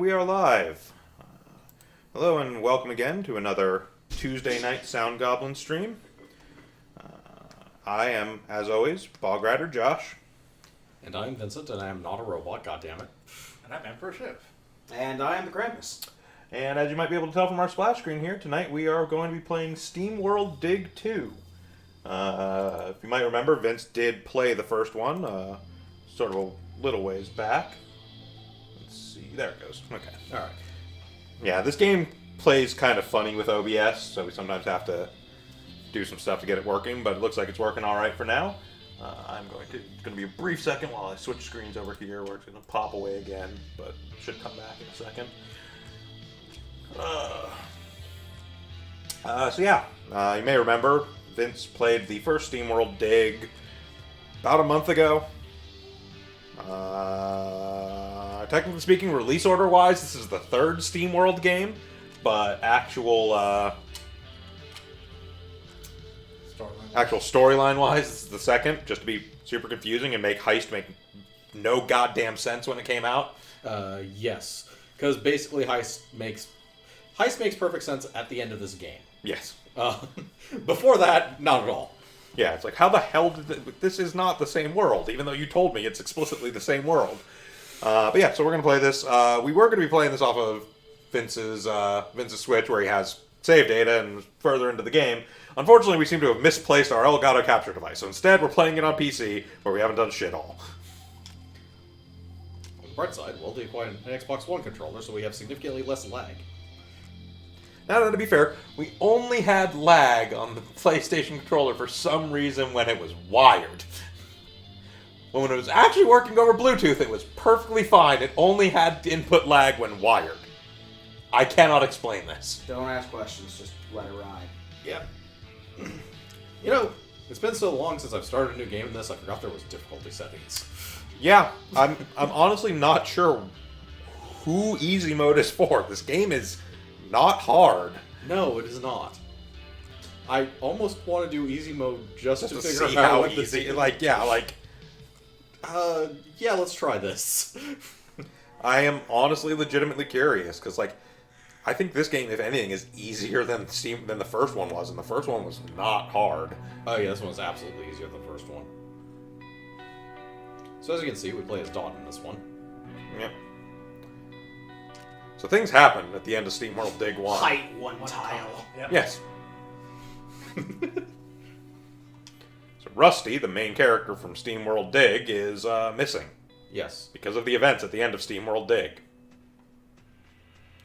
we are live. Hello and welcome again to another Tuesday night Sound Goblin stream. I am, as always, Bog Rider Josh. And I'm Vincent, and I am not a robot, goddammit. And I'm Emperor Shiv. And I am the Krampus. And as you might be able to tell from our splash screen here, tonight we are going to be playing Steamworld Dig 2. If you might remember, Vince did play the first one, sort of a little ways back. Let's see, there it goes. Okay, alright. Yeah, this game plays kind of funny with OBS, so we sometimes have to do some stuff to get it working, but it looks like it's working alright for now. It's going to be a brief second while I switch screens over here where it's going to pop away again, but it should come back in a second. You may remember Vince played the first Steamworld Dig about a month ago. Technically speaking, release order wise, this is the third Steamworld game, but actual storyline wise, this is the second, just to be super confusing and make Heist make no goddamn sense when it came out. Yes. Because basically Heist makes perfect sense at the end of this game. Yes. Before that, not at all. Yeah, it's like, how the hell did this is not the same world, even though you told me it's explicitly the same world. But yeah, so we're going to play this. We were going to be playing this off of Vince's Switch, where he has save data and further into the game. Unfortunately, we seem to have misplaced our Elgato capture device, so instead we're playing it on PC, where we haven't done shit all. On the bright side, well, they acquired an Xbox One controller, so we have significantly less lag. Now, to be fair, we only had lag on the PlayStation controller for some reason when it was wired. When it was actually working over Bluetooth, it was perfectly fine. It only had input lag when wired. I cannot explain this. Don't ask questions, just let it ride. Yeah. You know, it's been so long since I've started a new game in this, I forgot there was difficulty settings. Yeah, I'm honestly not sure who easy mode is for. This game is not hard. No, it is not. I almost want to do easy mode just to figure see out how what easy. Yeah, let's try this. I am honestly legitimately curious because, I think this game, if anything, is easier than the first one was, and the first one was not hard. Oh yeah, this one's absolutely easier than the first one. So as you can see, we play as Dawn in this one. Yep. So things happen at the end of Steamworld Dig 1. Height one tile. Yep. Yes. So Rusty, the main character from Steamworld Dig, is missing. Yes. Because of the events at the end of Steamworld Dig.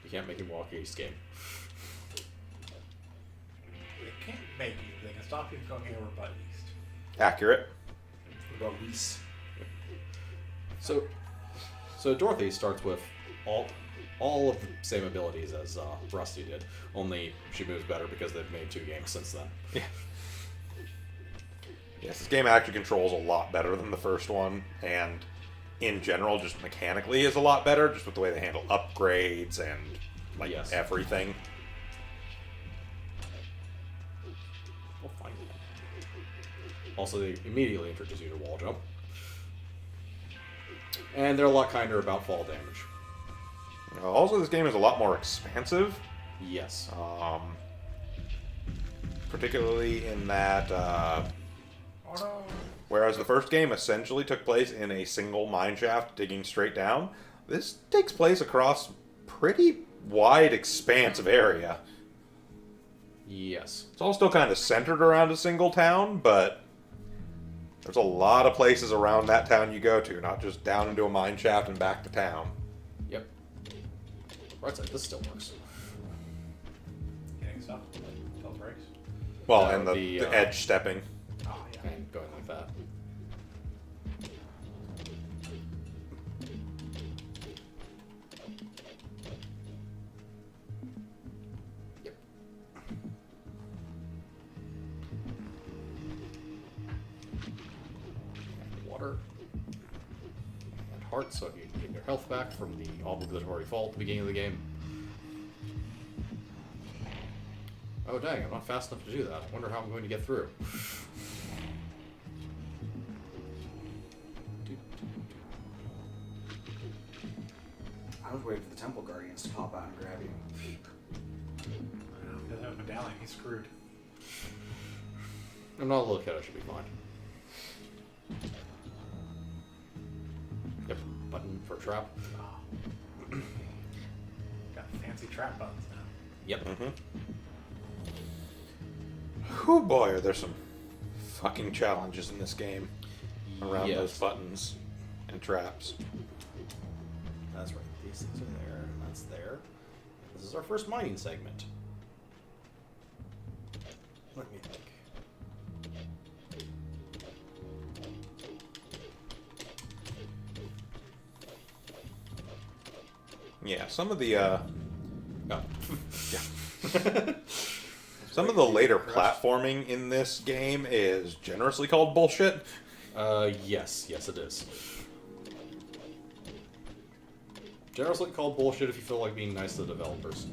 You can't make him walk East game. They can't make you. They can stop you from going over by east. Accurate. Release. So Dorothy starts with all of the same abilities as Rusty did, only she moves better because they've made 2 games since then. Yeah. Yes, this game actually controls a lot better than the first one, and in general, just mechanically is a lot better, just with the way they handle upgrades and everything. We'll find it. Also, they immediately introduce you to wall jump. And they're a lot kinder about fall damage. Also, this game is a lot more expansive. Yes. Particularly in that, whereas the first game essentially took place in a single mineshaft digging straight down, this takes place across pretty wide expanse of area. Yes. It's all still kind of centered around a single town, but there's a lot of places around that town you go to, not just down into a mineshaft and back to town. Yep. Right side, this still works. Getting stuff. Tell breaks. Well, and the edge stepping. Oh, yeah. And going like that. Yep. And water. And heart, so you can get your health back from the obligatory fall at the beginning of the game. Oh dang, I'm not fast enough to do that. I wonder how I'm going to get through. I was waiting for the Temple Guardians to pop out and grab you. Doesn't have a medallion. He's screwed. I'm not a little kid, I should be fine. Yep, button for trap. Oh. Got fancy trap buttons now. Yep. Oh boy, are there some fucking challenges in this game around Yes. those buttons and traps. That's right. These things are there, and that's there. This is our first mining segment. Let me think. Yeah, some of the Oh. some of the later platforming in this game is generously called bullshit. Yes, it is. Generously called bullshit if you feel like being nice to the developers.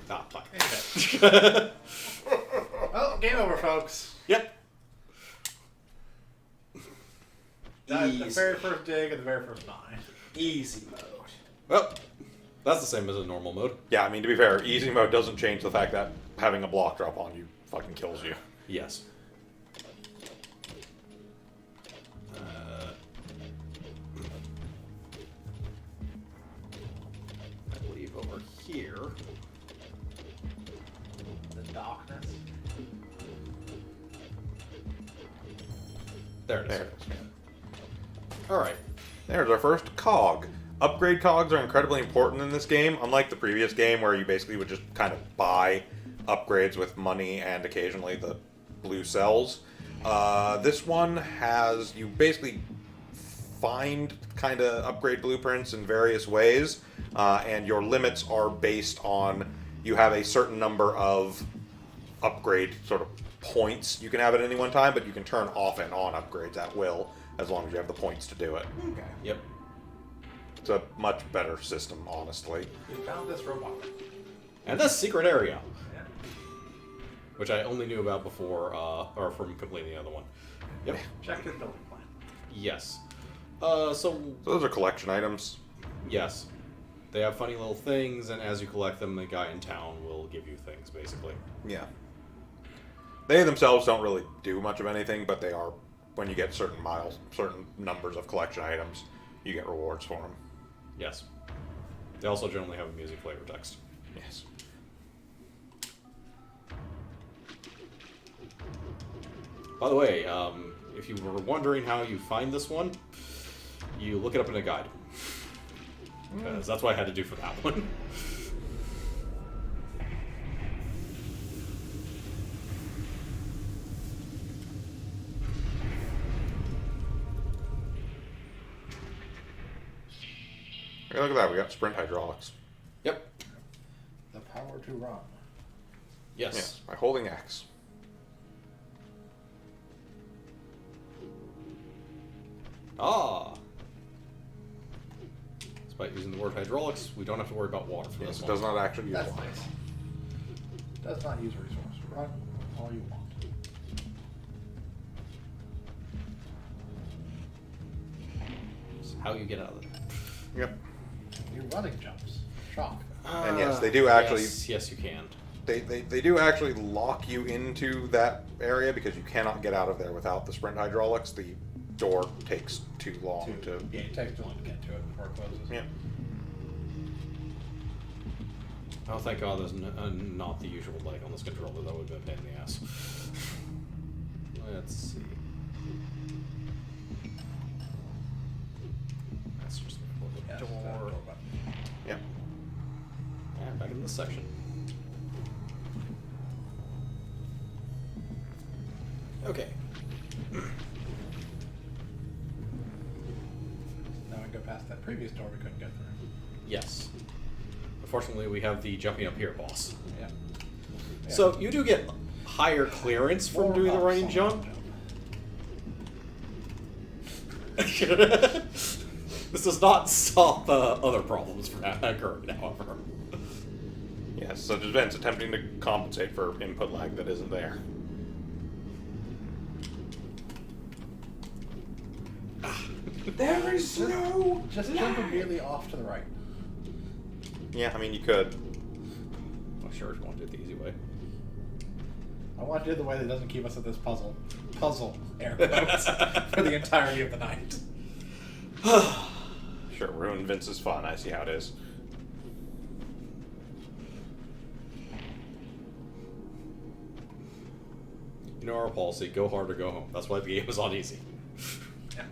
Ah, fuck. Well, game over, folks. Yep. The Easy. very first dig and the very first mine. Easy mode. Well, that's the same as a normal mode. Yeah, I mean, to be fair, easy mode doesn't change the fact that having a block drop on you fucking kills you. Yes. I believe over here. The darkness. There it is. There it is. Alright. There's our first cog. Upgrade cogs are incredibly important in this game, unlike the previous game where you basically would just kind of buy upgrades with money and occasionally the blue cells. This one has, you basically find kind of upgrade blueprints in various ways, and your limits are based on, you have a certain number of upgrade sort of points you can have at any one time, but you can turn off and on upgrades at will as long as you have the points to do it. Okay. Yep. It's a much better system, honestly. We found this robot. And this secret area, Yeah. which I only knew about before, or from completing the other one. Yep. Check this building plan. Yes. So, So those are collection items. yes. They have funny little things, and as you collect them, the guy in town will give you things, basically. Yeah. They themselves don't really do much of anything, but they are, when you get certain numbers of collection items, you get rewards for them. Yes. They also generally have a music flavor text. Yes. By the way, if you were wondering how you find this one, you look it up in a guide. Because that's what I had to do for that one. Hey, look at that, we got sprint hydraulics. Yep. The power to run. Yes. Yes, by holding X. Ah. Despite using the word hydraulics, we don't have to worry about water for Yes, this it one. does not actually use That's water. nice. Does not use a resource. Run all you want. It's how you get out of there. Yep. Your running jumps. Shock. And yes, they do actually- Yes, you can. They do actually lock you into that area because you cannot get out of there without the sprint hydraulics. The door takes too long to... Yeah, it takes too long to get to it before it closes. Yeah. Oh, thank God there's not the usual leg on this controller. That would have been a pain in the ass. Let's see. That's just a Yeah, door. it's that door button. Yep. And back in this section. Okay. Now we go past that previous door we couldn't get through. Yes. Unfortunately, we have the jumping up here boss. Yeah. So you do get higher clearance from Four doing the ups running on jump. jump. This does not stop other problems from occurring, however. Yes, such as Vince attempting to compensate for input lag that isn't there. There is no. Just jump immediately off to the right. Yeah, I mean, you could. Oh, sure, if you want to do it the easy way. I want to do the way that doesn't keep us at this puzzle, air quotes, for the entirety of the night. Sure, ruin Vince is fun. I see how it is. You know our policy, go hard or go home. That's why the game is on easy. Yeah.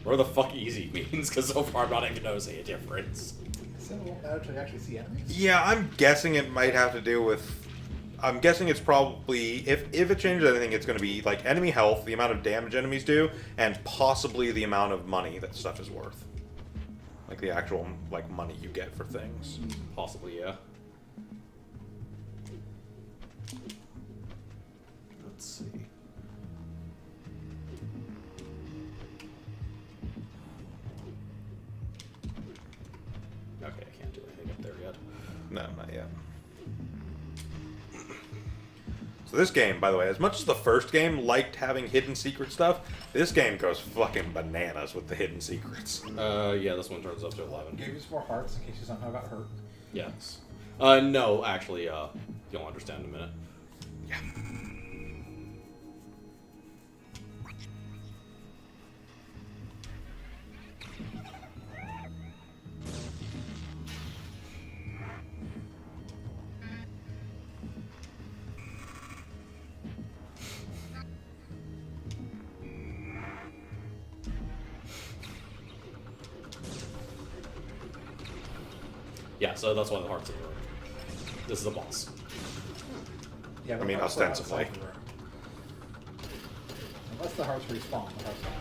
Where the fuck easy means, because so far I'm not even noticing a difference. So it won't matter to actually see enemies? Yeah, I'm guessing it might have to do with... I'm guessing it's probably... If it changes anything, it's going to be, like, enemy health, the amount of damage enemies do, and possibly the amount of money that stuff is worth. Like, the actual, like, money you get for things. Possibly, yeah. Let's see. Okay, I can't do anything up there yet. No, not yet. So this game, by the way, as much as the first game liked having hidden secret stuff, this game goes fucking bananas with the hidden secrets. Yeah, this one turns up to 11. Gave you some more hearts in case you somehow got hurt. Yes. No, actually, you'll understand in a minute. Yeah. Yeah, so that's why the heart's in the room. This is the boss. Yeah, but I mean, the hearts are ostensibly. outside the room. Unless the hearts respawn, the hearts don't.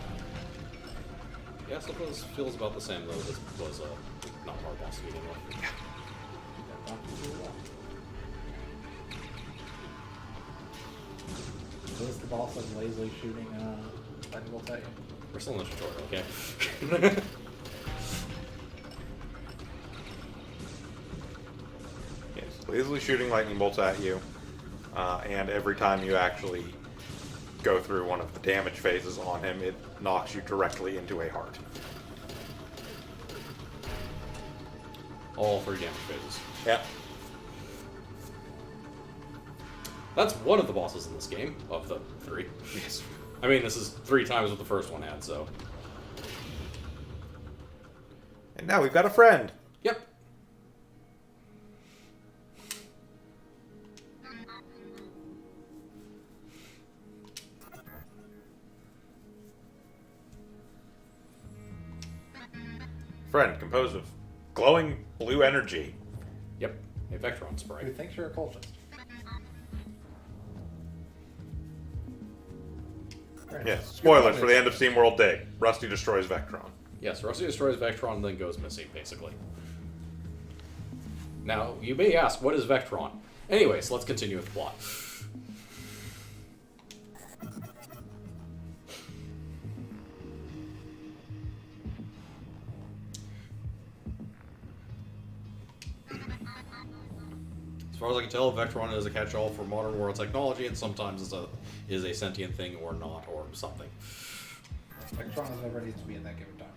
Yeah, so this feels about the same, though. This was not a hard boss to begin with. Yeah, not too well. So this is the boss that's lazily shooting lightning bolts at you. We're still in the tutorial, okay? Yes, lazily shooting lightning bolts at you, and every time you actually go through one of the damage phases on him, it knocks you directly into a heart. All 3 damage phases. Yep. That's one of the bosses in this game, of the 3. Yes. I mean, this is 3 times what the first one had, so... And now we've got a friend. Yep. Friend composed of glowing blue energy. Yep. A Vectron Who spray. thinks you're a cultist? Right. Yes. Spoilers for the end of Steamworld Dig. Rusty destroys Vectron. Yes, Rusty destroys Vectron and then goes missing, basically. Now, you may ask, what is Vectron? Anyways, let's continue with the plot. As far as I can tell, Vectron is a catch-all for modern world technology, and sometimes is a sentient thing or not, or something. Vectron is whatever it needs to be at that given time.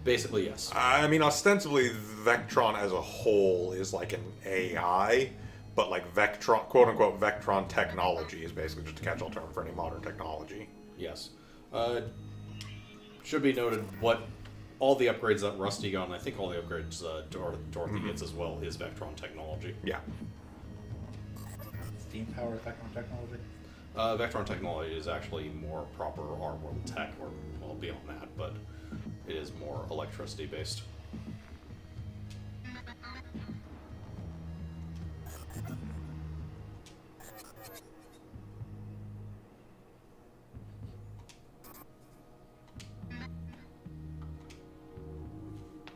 Basically, yes. I mean, ostensibly, Vectron as a whole is like an AI, but like Vectron, quote-unquote, Vectron technology is basically just a catch-all term for any modern technology. Yes. Should be noted what all the upgrades that Rusty got, and I think all the upgrades Dorothy gets as well, is Vectron technology. Yeah. Steam power Vectron technology. Vectron technology is actually more proper our world tech, or well beyond that, but it is more electricity based.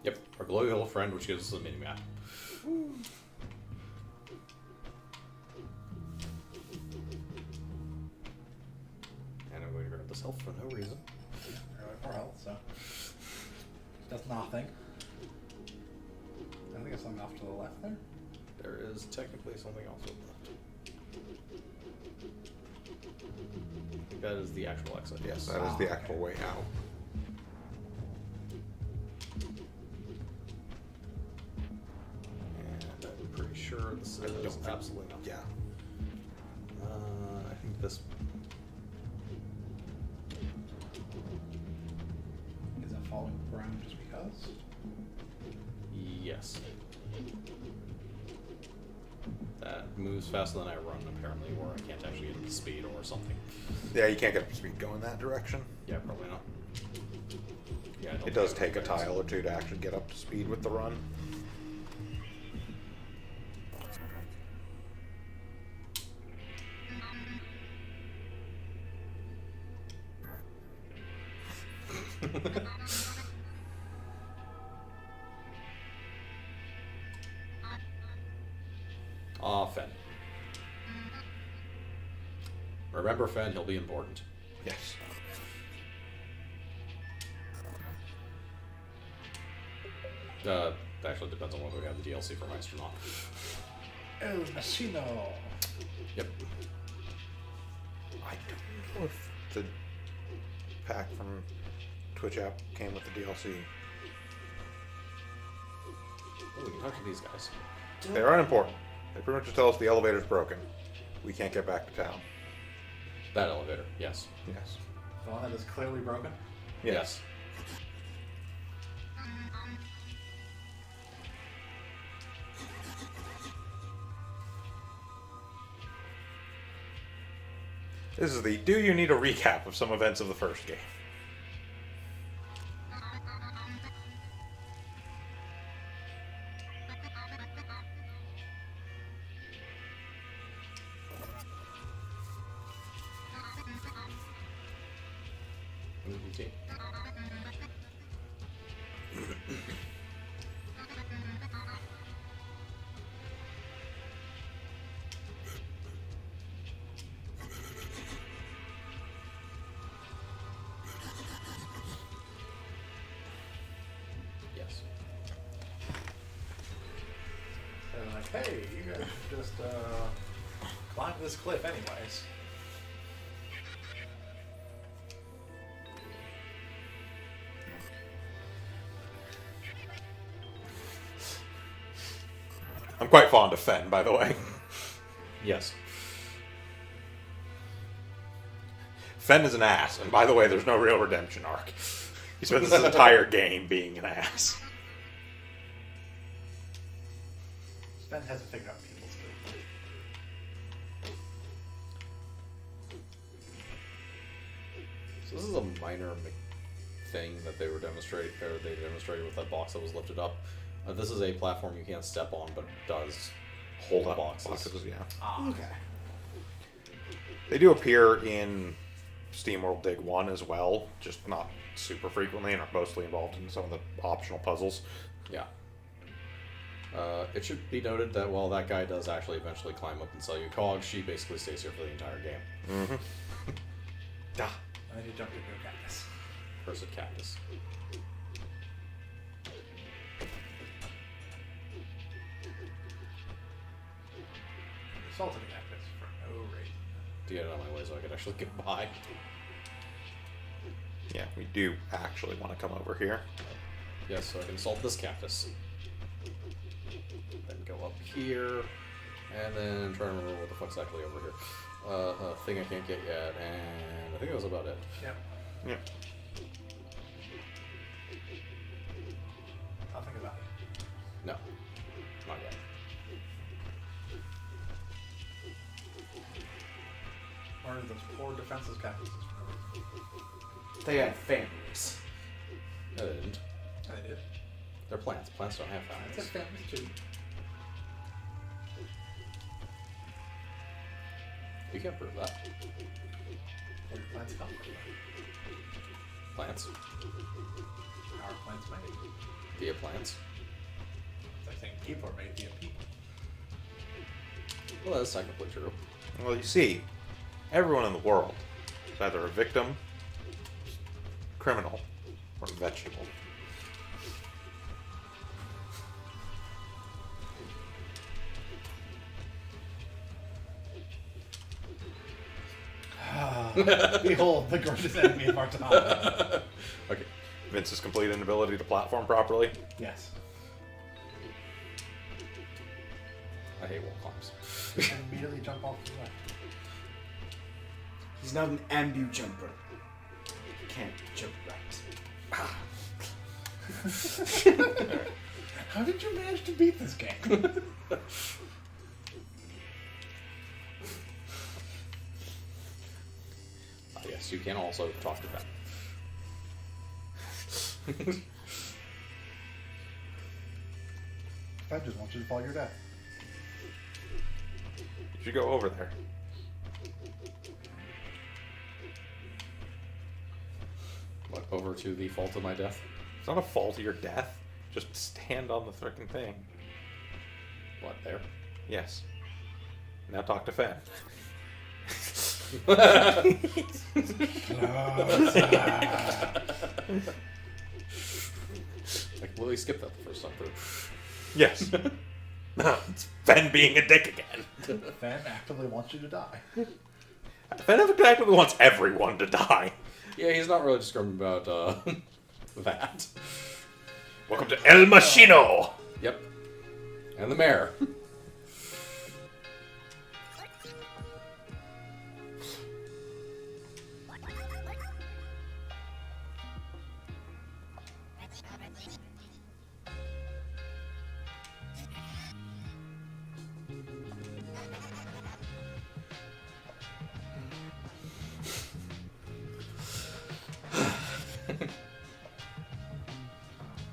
Yep, our glowing little friend, which gives us a mini map. And I'm going to grab this health for no reason. Or like more health, so. That's nothing. I think there's something off to the left there. There is technically something else left. I think that is the actual exit. Yes, that is the actual way out. sure this I don't is think- absolutely not. Yeah. I think this. Is it following ground just because? Yes. That moves faster than I run, apparently, or I can't actually get the speed or something. Yeah, you can't get up to speed going that direction. Yeah, probably not. Yeah, I don't It think does I take a would advance. tile or two to actually get up to speed with the run. Ah, Fen. Remember Fen, he'll be important. Yes. Actually depends on whether we have the DLC for Meister or not. El Machino. Yep. I don't know if the pack from Twitch app came with the DLC. Oh, we can talk to these guys. They're unimportant. They pretty much just tell us the elevator's broken. We can't get back to town. That elevator, yes. Yes. The one that is clearly broken. Yes. This is the do you need a recap of some events of the first game? MVP. Yes. They're like, hey, you guys should just climb this cliff anyways. I'm quite fond of Fen, by the way. Yes. Fen is an ass, and by the way, there's no real redemption arc. He spends his entire game being an ass. Sven hasn't figured out people's good. So this is a minor thing that they were demonstrating, or they demonstrated with that box that was lifted up. This is a platform you can't step on, but it does hold Up boxes. yeah. Ah, okay. They do appear in Steamworld Dig 1 as well, just not super frequently and are mostly involved in some of the optional puzzles. Yeah. It should be noted that while that guy does actually eventually climb up and sell you cogs, she basically stays here for the entire game. Mm-hmm. And then you jump into a cactus. Cursed cactus. Assaulted a cactus for no reason. To get it on my way so I could actually get by. Yeah, we do actually want to come over here. Yes, so I can assault this cactus. Then go up here, and then try to remember what the fuck's actually over here. A thing I can't get yet, and I think that was about it. Yep. Yeah. Nothing about it. No, not yet. Where are those poor defenseless cactuses? They had families. No, they didn't. I did. They're plants. Plants don't have It's a families. family too. You can't prove that. Where do plants come from? Plants. How are plants made? Via plants. It's like saying people are made via people. Well, that's technically true. Well, you see, everyone in the world is either a victim, criminal, or vegetable. Behold, the greatest enemy of our time. Okay. Vince's complete inability to platform properly. Yes. I hate wall climbs. You can immediately jump off the way. He's not an ambu jumper. He can't jump right. How did you manage to beat this game? Yes, you can also talk to them. I just want you to fall your death. You should go over there. What, over to the fault of my death? It's not a fault of your death. Just stand on the frickin' thing. What, there? Yes. Now talk to Fen. I completely skipped that the first time through. Yes. It's Fen being a dick again. Fan actively wants you to die. Fen actively wants everyone to die. Yeah, he's not really discriminating about that. Welcome to El Machino! Yep. And the mayor.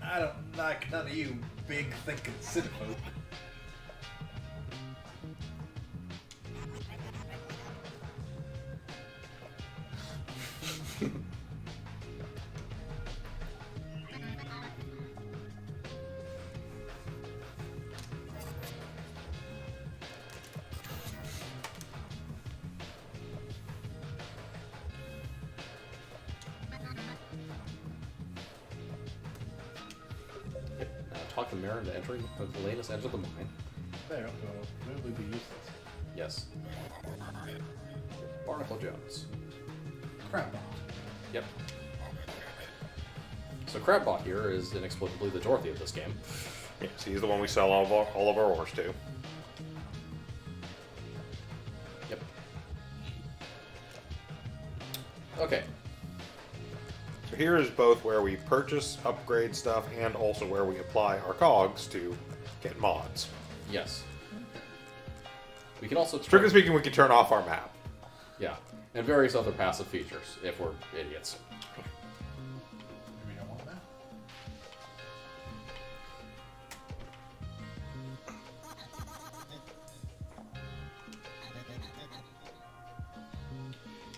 I don't like none of you big thinking city folk. Talk the mayor into entering the latest edge of the mine. There, will literally be useless. Yes. Barnacle Jones. Crap. Yep. So Crabbot here is inexplicably the Dorothy of this game. Yes, he's the one we sell all of our ores to. Yep. Okay. So here is both where we purchase, upgrade stuff, and also where we apply our cogs to get mods. Yes. We can also Strictly speaking, we can turn off our map. Yeah, and various other passive features if we're idiots. We don't want that.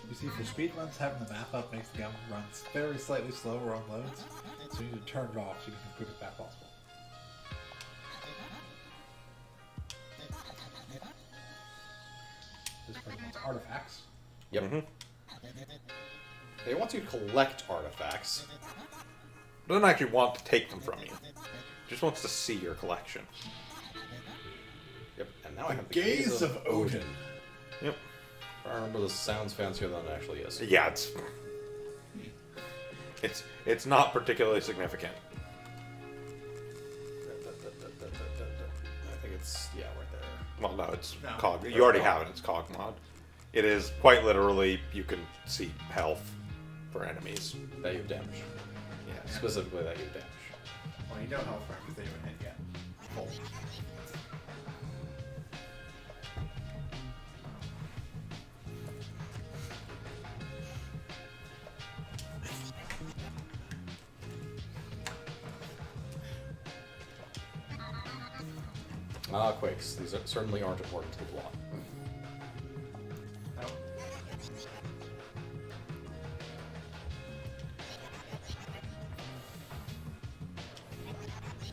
You see, for speedruns, having the map up makes the game run very slightly slower on loads, so you need to turn it off so you can improve it back possible. This person wants artifacts. Yep. Mm-hmm. They want you to collect artifacts. Doesn't actually want to take them from you. Just wants to see your collection. Yep, and now I have the Gaze of Odin. Yep. I remember this sounds fancier than it actually is. Yeah, it's not particularly significant. I think it's, yeah, right there. Well, no, it's No. cog. You already have it. It's cog mod. It is quite literally you can see health for enemies. That you have damage. Yes. Specifically that you have damage. Well, you don't know for everything you haven't hit yet. Full. Quakes. These certainly aren't important to the plot. No.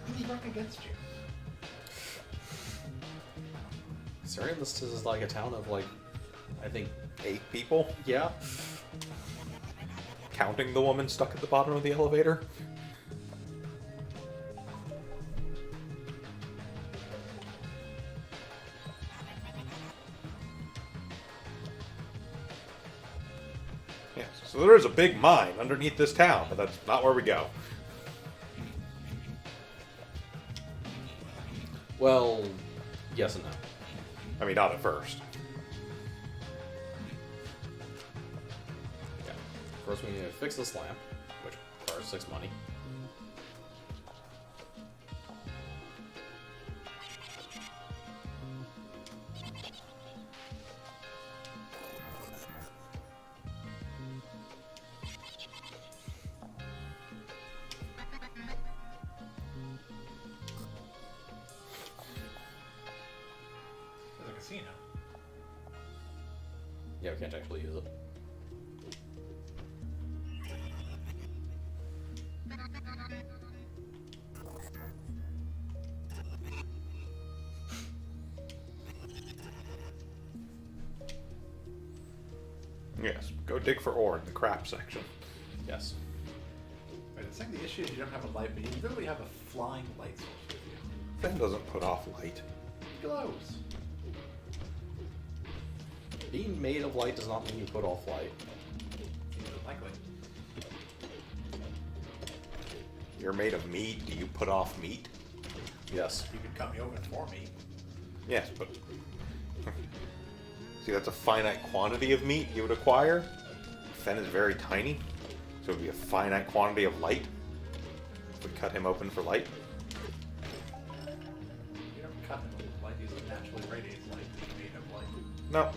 Who's running against you? Syrian, this is like a town of like, I think, 8 people, yeah. counting the woman stuck at the bottom of the elevator. Yes, so there is a big mine underneath this town, but that's not where we go. Well, Yes and no. I mean, not at first. Okay. First, we need to fix this lamp, which requires 6 money. There's a casino. Yeah, we can't actually use it. Yes, go dig for ore in the crap section. Yes. Wait, it's saying the issue is you don't have a light, but you literally have a flying light source with you. Fen doesn't put off light. It glows. Being made of light does not mean you put off light. Seems unlikely. You're made of meat. Do you put off meat? Yes. You could cut me open for me. Yes, but... See, that's a finite quantity of meat you would acquire. Fen is very tiny, so it would be a finite quantity of light. If we cut him open for light. You don't cut him with light. He's naturally radiates light. He's made of light. No.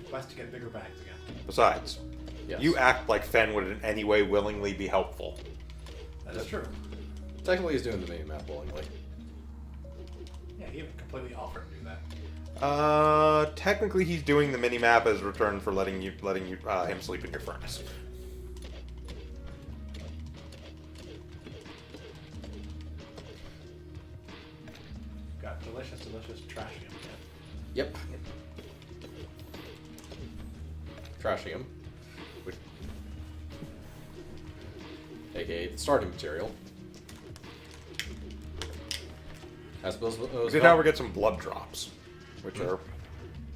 Quest to get bigger bags again. Besides, Yes. you act like Fen would in any way willingly be helpful. That is true. Technically, he's doing the mini map willingly. Yeah, he even completely offered to do that. Technically he's doing the mini-map as return for letting him sleep in your furnace. Got delicious, delicious trashium. Yep. Trashing him. AKA the starting material. I suppose We did, however, get some blood drops, which are...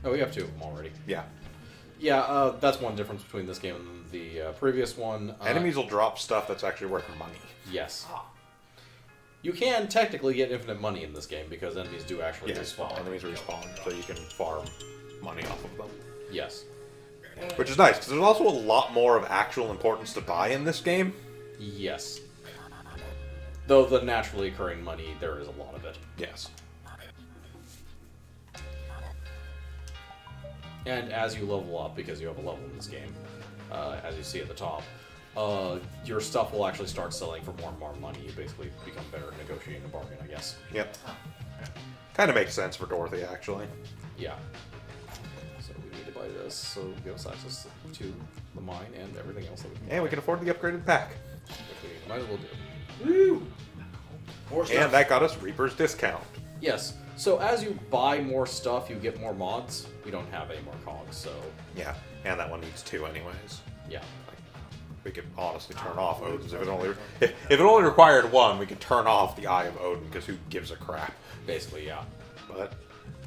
Oh, we have 2 of them already. Yeah. Yeah, that's one difference between this game and the previous one. Enemies will drop stuff that's actually worth money. Yes. Ah, You can technically get infinite money in this game because enemies do actually Yes, respawn. enemies respawn, so you can farm money off of them. Yes. Which is nice, because there's also a lot more of actual importance to buy in this game. Yes. Though the naturally occurring money, there is a lot of it. Yes. And as you level up, because you have a level in this game, as you see at the top, your stuff will actually start selling for more and more money. You basically become better at negotiating a bargain, I guess. Yep. Kind of makes sense for Dorothy, actually. Yeah. So we need to buy this, so it gives us access to the mine and everything else that we can And we buy, can afford the upgraded pack. which we might as well do. Woo! More And stuff. that got us Reaper's discount. Yes. So as you buy more stuff, you get more mods. We don't have any more cogs, so Yeah, and that one needs 2 anyways. yeah. We could honestly turn off Odin's if it only required 1. We could turn off the Eye of Odin because who gives a crap? Basically, yeah. But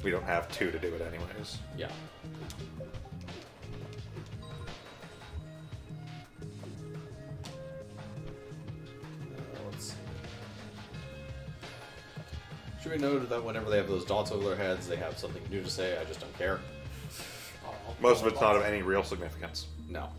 we don't have 2 to do it anyways. Yeah. Let's see. Should be noted that whenever they have those dots over their heads, they have something new to say. I just don't care. Most of it's not of any real significance. No.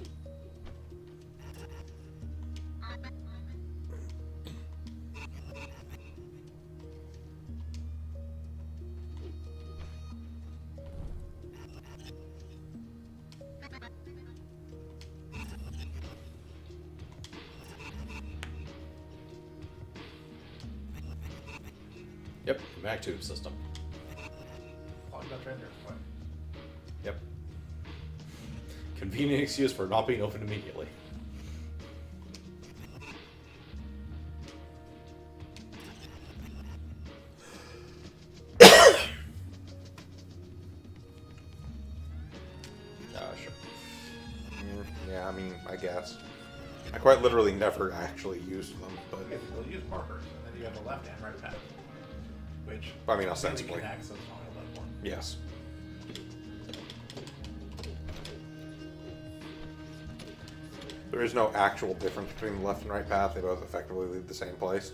Yep, mag tube system. Oh, you got right there. What? Yep. Convenient excuse for not being opened immediately. Sure. Yeah, I mean, I guess. I quite literally never actually used them, but Okay, we'll use markers, and then you have a left and right path. Which I mean, really ostensibly. connects, so it's not a left one. Yes. There is no actual difference between the left and right path. They both effectively lead the same place.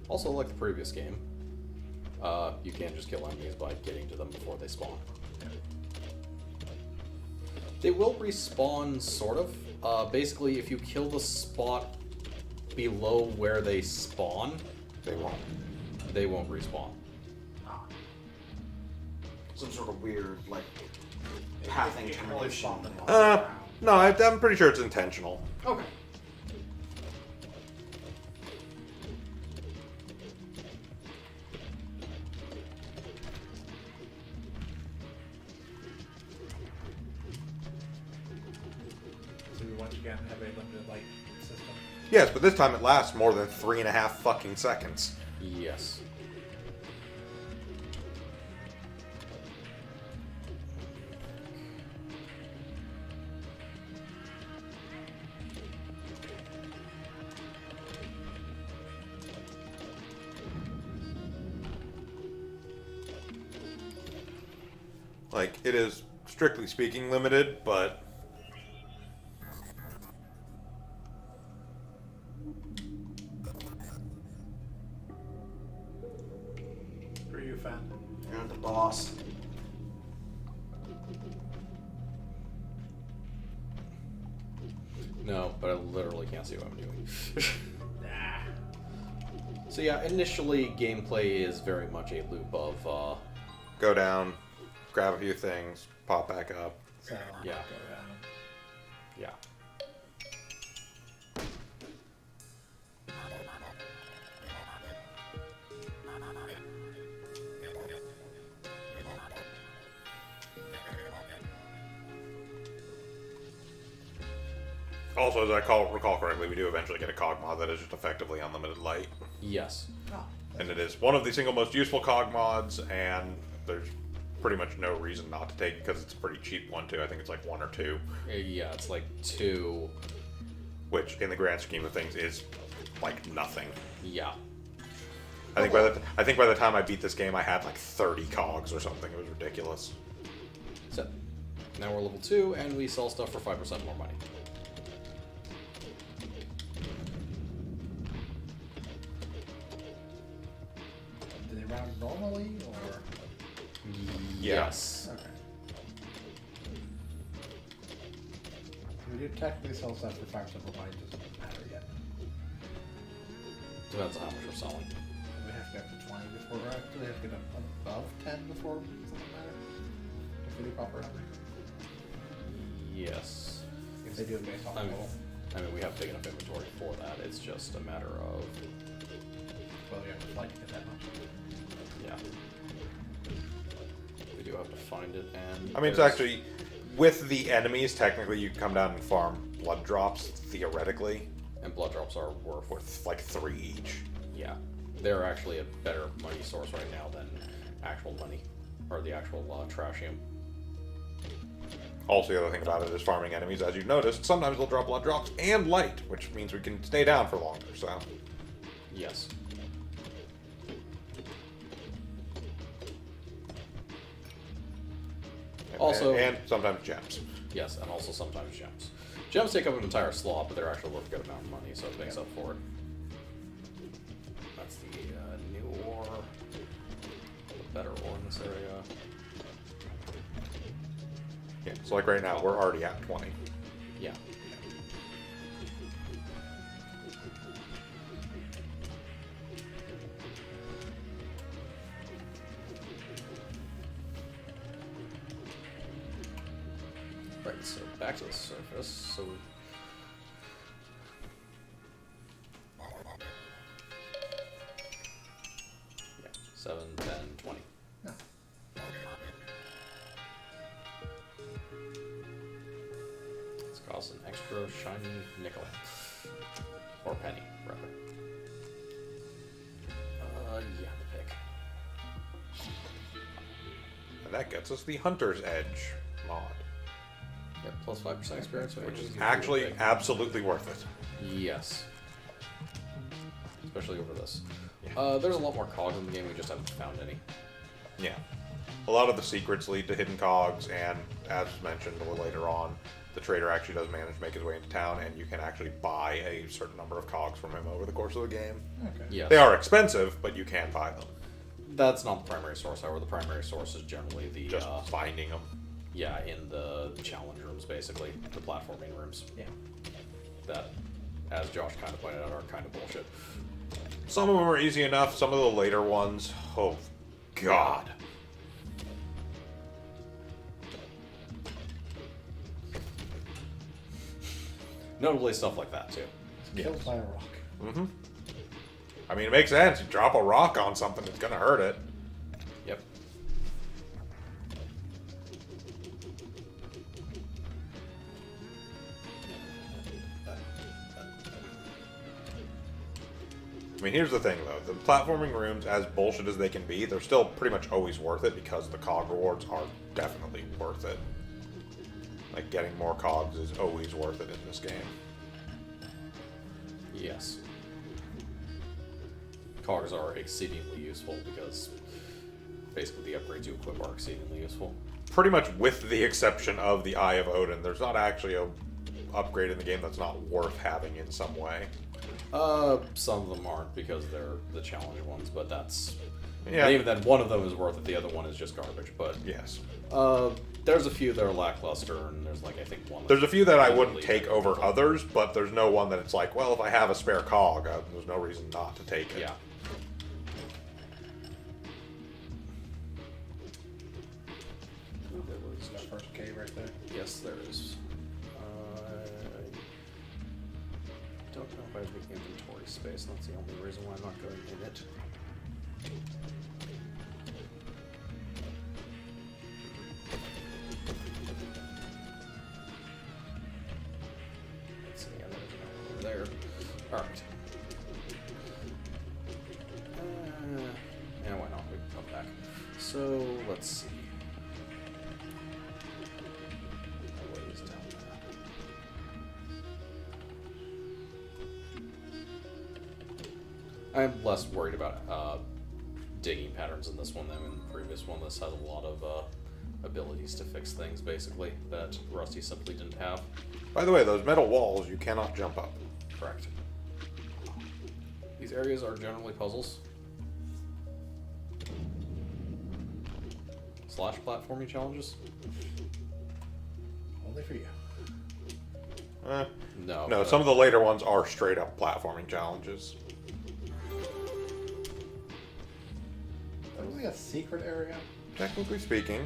Also, like the previous game, you can't just kill enemies by getting to them before they spawn. They will respawn, sort of. Basically, if you kill the spot below where they spawn, They won't. they won't respawn. Some sort of weird, like, pathing You can really termination. spawn them all No, I'm pretty sure it's intentional. Okay. So we once again have a limited light system. Yes, but this time it lasts more than 3.5 fucking seconds. Yes. Like, it is, strictly speaking, limited, but... Who are you, fan? You're the boss. No, but I literally can't see what I'm doing. Nah. So yeah, initially gameplay is very much a loop of Go down, grab a few things, pop back up. So, Yeah. go down. yeah. Also, as I recall correctly, we do eventually get a cog mod that is just effectively unlimited light. Yes. Oh. And it is one of the single most useful cog mods, and there's pretty much no reason not to take it because it's a pretty cheap one, too. I think it's like 1 or 2, Yeah, it's like 2. which in the grand scheme of things is like nothing. Yeah. I think by the time I beat this game, I had like 30 cogs or something. It was ridiculous. So now we're level 2 and we sell stuff for 5% more money. Do they round normally, or? Yes. Okay. We do technically sell stuff for 5% more money, it doesn't matter yet. Depends on how much we're selling. We have to get up to 20 before, or do we have to get up above 10 before something matter? If we do proper numbering. Yes. If they do it based on I mean, total. we have big enough inventory for that. It's just a matter of Well, we have to like it that much. yeah. We do have to find it, and I mean, it's there's- actually, with the enemies, technically you can come down and farm blood drops, theoretically, and blood drops are worth worth like 3 each. yeah. They're actually a better money source right now than actual money or the actual trashium. Also, the other thing about it is farming enemies, as you've noticed, sometimes they'll drop blood drops and light, which means we can stay down for longer, so... Yes. Also- And sometimes gems. Yes, and also sometimes gems. Gems take up an entire slot, but they're actually worth a good amount of money, so it makes up for it. That's the new ore. The better ore in this area. Yeah, so like right now, we're already at 20. Yeah. Right, so back to the surface. So yeah, 7, 10, 20. No. It's cost an extra shiny nickel. Or penny, rather. Yeah, the pick. And that gets us the Hunter's Edge mod, Yep, plus 5% experience, which is usually actually the pick. absolutely worth it. Yes. Especially over this. There's a lot more cogs in the game, we just haven't found any. Yeah. A lot of the secrets lead to hidden cogs, and as mentioned a little later on, the trader actually does manage to make his way into town, and you can actually buy a certain number of cogs from him over the course of the game. Okay. Yes. They are expensive, but you can buy them. That's not the primary source, however. The primary source is generally the Just finding them. yeah, in the challenge rooms, basically the platforming rooms. Yeah. That, as Josh kind of pointed out, are kind of bullshit. Some of them are easy enough. Some of the later ones, oh god. Notably, stuff like that too. Killed by a rock. Mm-hmm. I mean, it makes sense. You drop a rock on something, it's gonna hurt it. Yep. I mean, here's the thing, though. The platforming rooms, as bullshit as they can be, they're still pretty much always worth it because the cog rewards are definitely worth it. Like, getting more cogs is always worth it in this game. Yes. Cogs are exceedingly useful because basically the upgrades you equip are exceedingly useful. Pretty much with the exception of the Eye of Odin, there's not actually a upgrade in the game that's not worth having in some way. Some of them aren't because they're the challenge ones, but that's... Yeah. And even then, one of them is worth it, the other one is just garbage, but... Yes. There's a few that are lackluster, and there's like, I think one... There's a few that I wouldn't really take over others, but there's no one that it's like, well, if I have a spare cog, there's no reason not to take it. Yeah. Is that first cave right there? Yes, there is. I don't know if I have the inventory space, and that's the only reason why I'm not going in it. Let's see, yeah, there's over there. Alright. Yeah, why not? We can come back. So, let's see. What is down there? I'm less worried about digging patterns in this one than in the previous one. This has a lot of abilities to fix things, basically, that Rusty simply didn't have. By the way, those metal walls, you cannot jump up. Correct. These areas are generally puzzles. / platforming challenges? Only for you. No. No, some of the later ones are straight up platforming challenges. That was like a secret area. Technically speaking.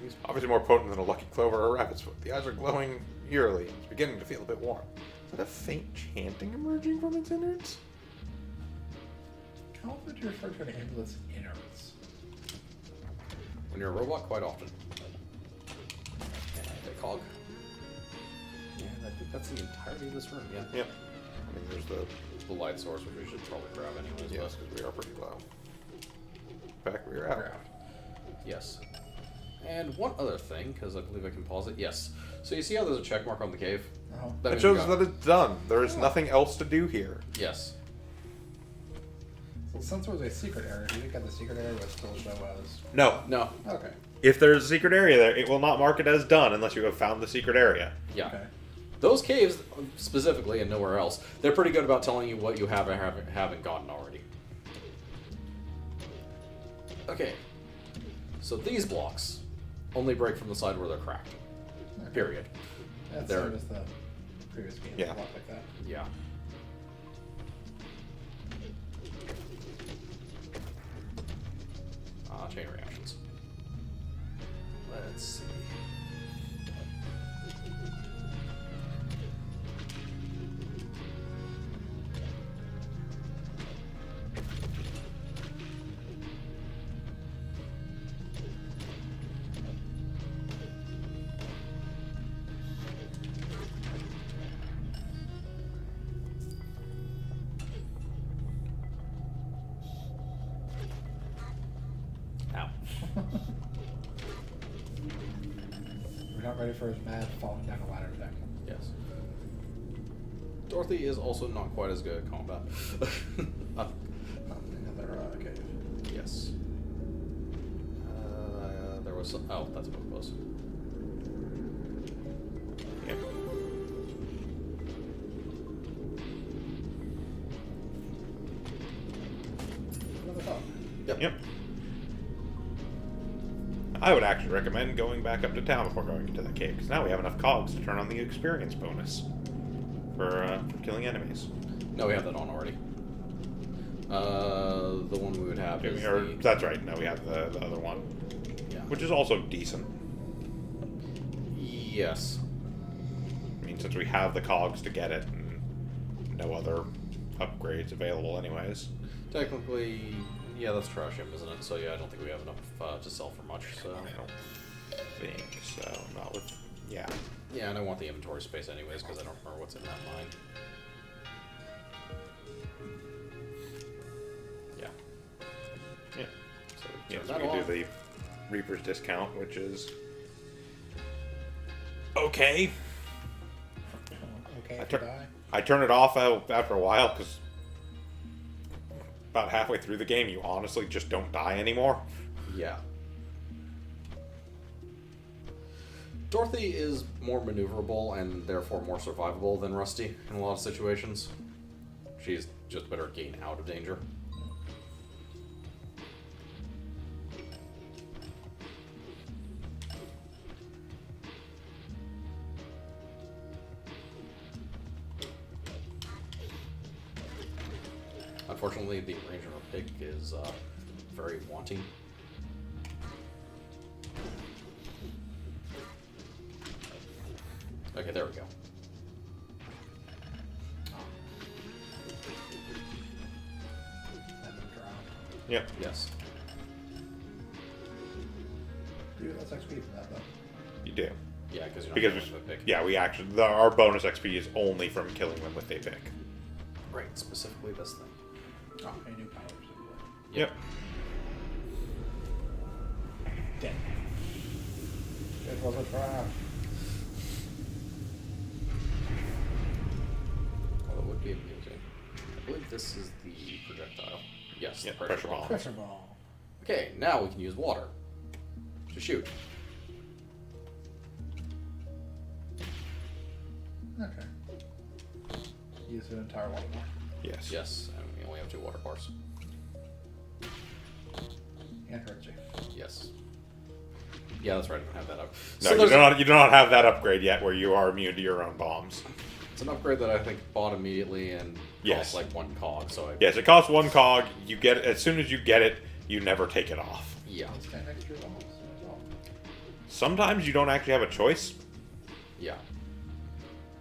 He's obviously more potent than a lucky clover or a rabbit's foot. The eyes are glowing eerily. It's beginning to feel a bit warm. Is that a faint chanting emerging from its innards? How often do you refer to an amulet's innards? When you're a robot, quite often. And a cog. And I think that's the entirety of this room, yeah. Yep. I mean, there's the light source, which we should probably grab anyways. yes, because we are pretty low. In fact, we are out. Yes. And one other thing, because I believe I can pause it. Yes. So you see how there's a check mark on the cave? Oh. That means we shows got- that it's done. There is nothing else to do here. Yes. So since it was a secret area, do you think that the secret area would still show as... No. No. Okay. If there's a secret area there, it will not mark it as done unless you have found the secret area. Yeah. Okay. Those caves, specifically, and nowhere else, they're pretty good about telling you what you have and haven't gotten already. Okay. So these blocks only break from the side where they're cracked. Okay. Period. That's There- same as the previous game. Yeah. A lot like that. Yeah. Chain reactions. Let's see. Ow. We're not ready for his mad falling down a ladder attack. Yes. Dorothy is also not quite as good at combat. was... Oh, that's what it was. Yeah. Another dog. Yep. I would actually recommend going back up to town before going into the cave, because now we have enough cogs to turn on the experience bonus for killing enemies. No, we have that on already. The one we would have is That's right. No, we have the other one, yeah. which is also decent. Yes. I mean, since we have the cogs to get it, and no other upgrades available anyways. Technically, yeah, that's Trashim, isn't it? So yeah, I don't think we have enough to sell for much. So I don't think so. Not with... Yeah. yeah, and I want the inventory space anyways because I don't remember what's in that mine. Yeah. Yeah. So Yeah, turn so that we can off. do the Reaper's discount, which is... okay. Okay, I if you tur- die. I turn it off after a while, because about halfway through the game, you honestly just don't die anymore. Yeah. Dorothy is more maneuverable and therefore more survivable than Rusty in a lot of situations. She's just better at getting out of danger. Unfortunately, the ranger pick is very wanting. Okay, there we go. And then drown. Yep, Yes. You get less XP from that, though. you do. Yeah, because you're not Because, killing with a pick. yeah, we actually... our bonus XP is only from killing them with a pick. Right, specifically this thing. Oh, any new powers. Yep. Dead. It was a trap. Well, it would be amusing. I believe this is the projectile. Yes, Yeah, the pressure bomb. Pressure ball. Okay, now we can use water to shoot. Okay. Use an entire water ball. Yes. Yes, and we only have 2 water bars. And Reggie. Yes. Yeah, that's right. I don't have that up. No, So you there's do not have that upgrade yet where you are immune to your own bombs. it's an upgrade that I think bought immediately and Yes. costs like 1 cog. So I, Yes, it costs 1 cog. You get it as soon as you get it. You never take it off. yeah, It's 10 extra balls. That's all. Sometimes you don't actually have a choice yeah.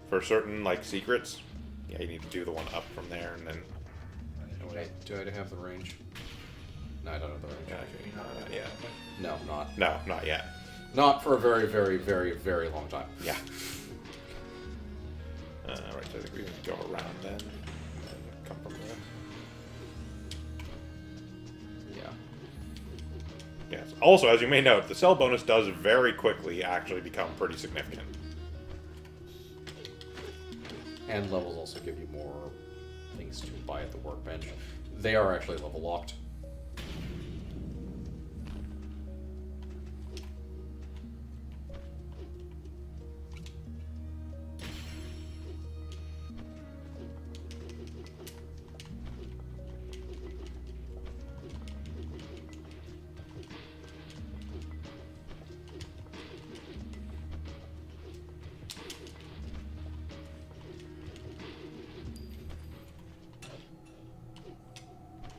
for certain like secrets. Yeah, you need to do the one up from there, and then Oh, wait, do I have the range? No, I don't have the range. yeah. No, not No, not yet. not for a very, very, very, very long time. Yeah. Right, so I think we can go around then. And come from there. Yeah. Yes. Also, as you may note, the cell bonus does very quickly actually become pretty significant. And levels also give you more things to buy at the workbench. They are actually level locked.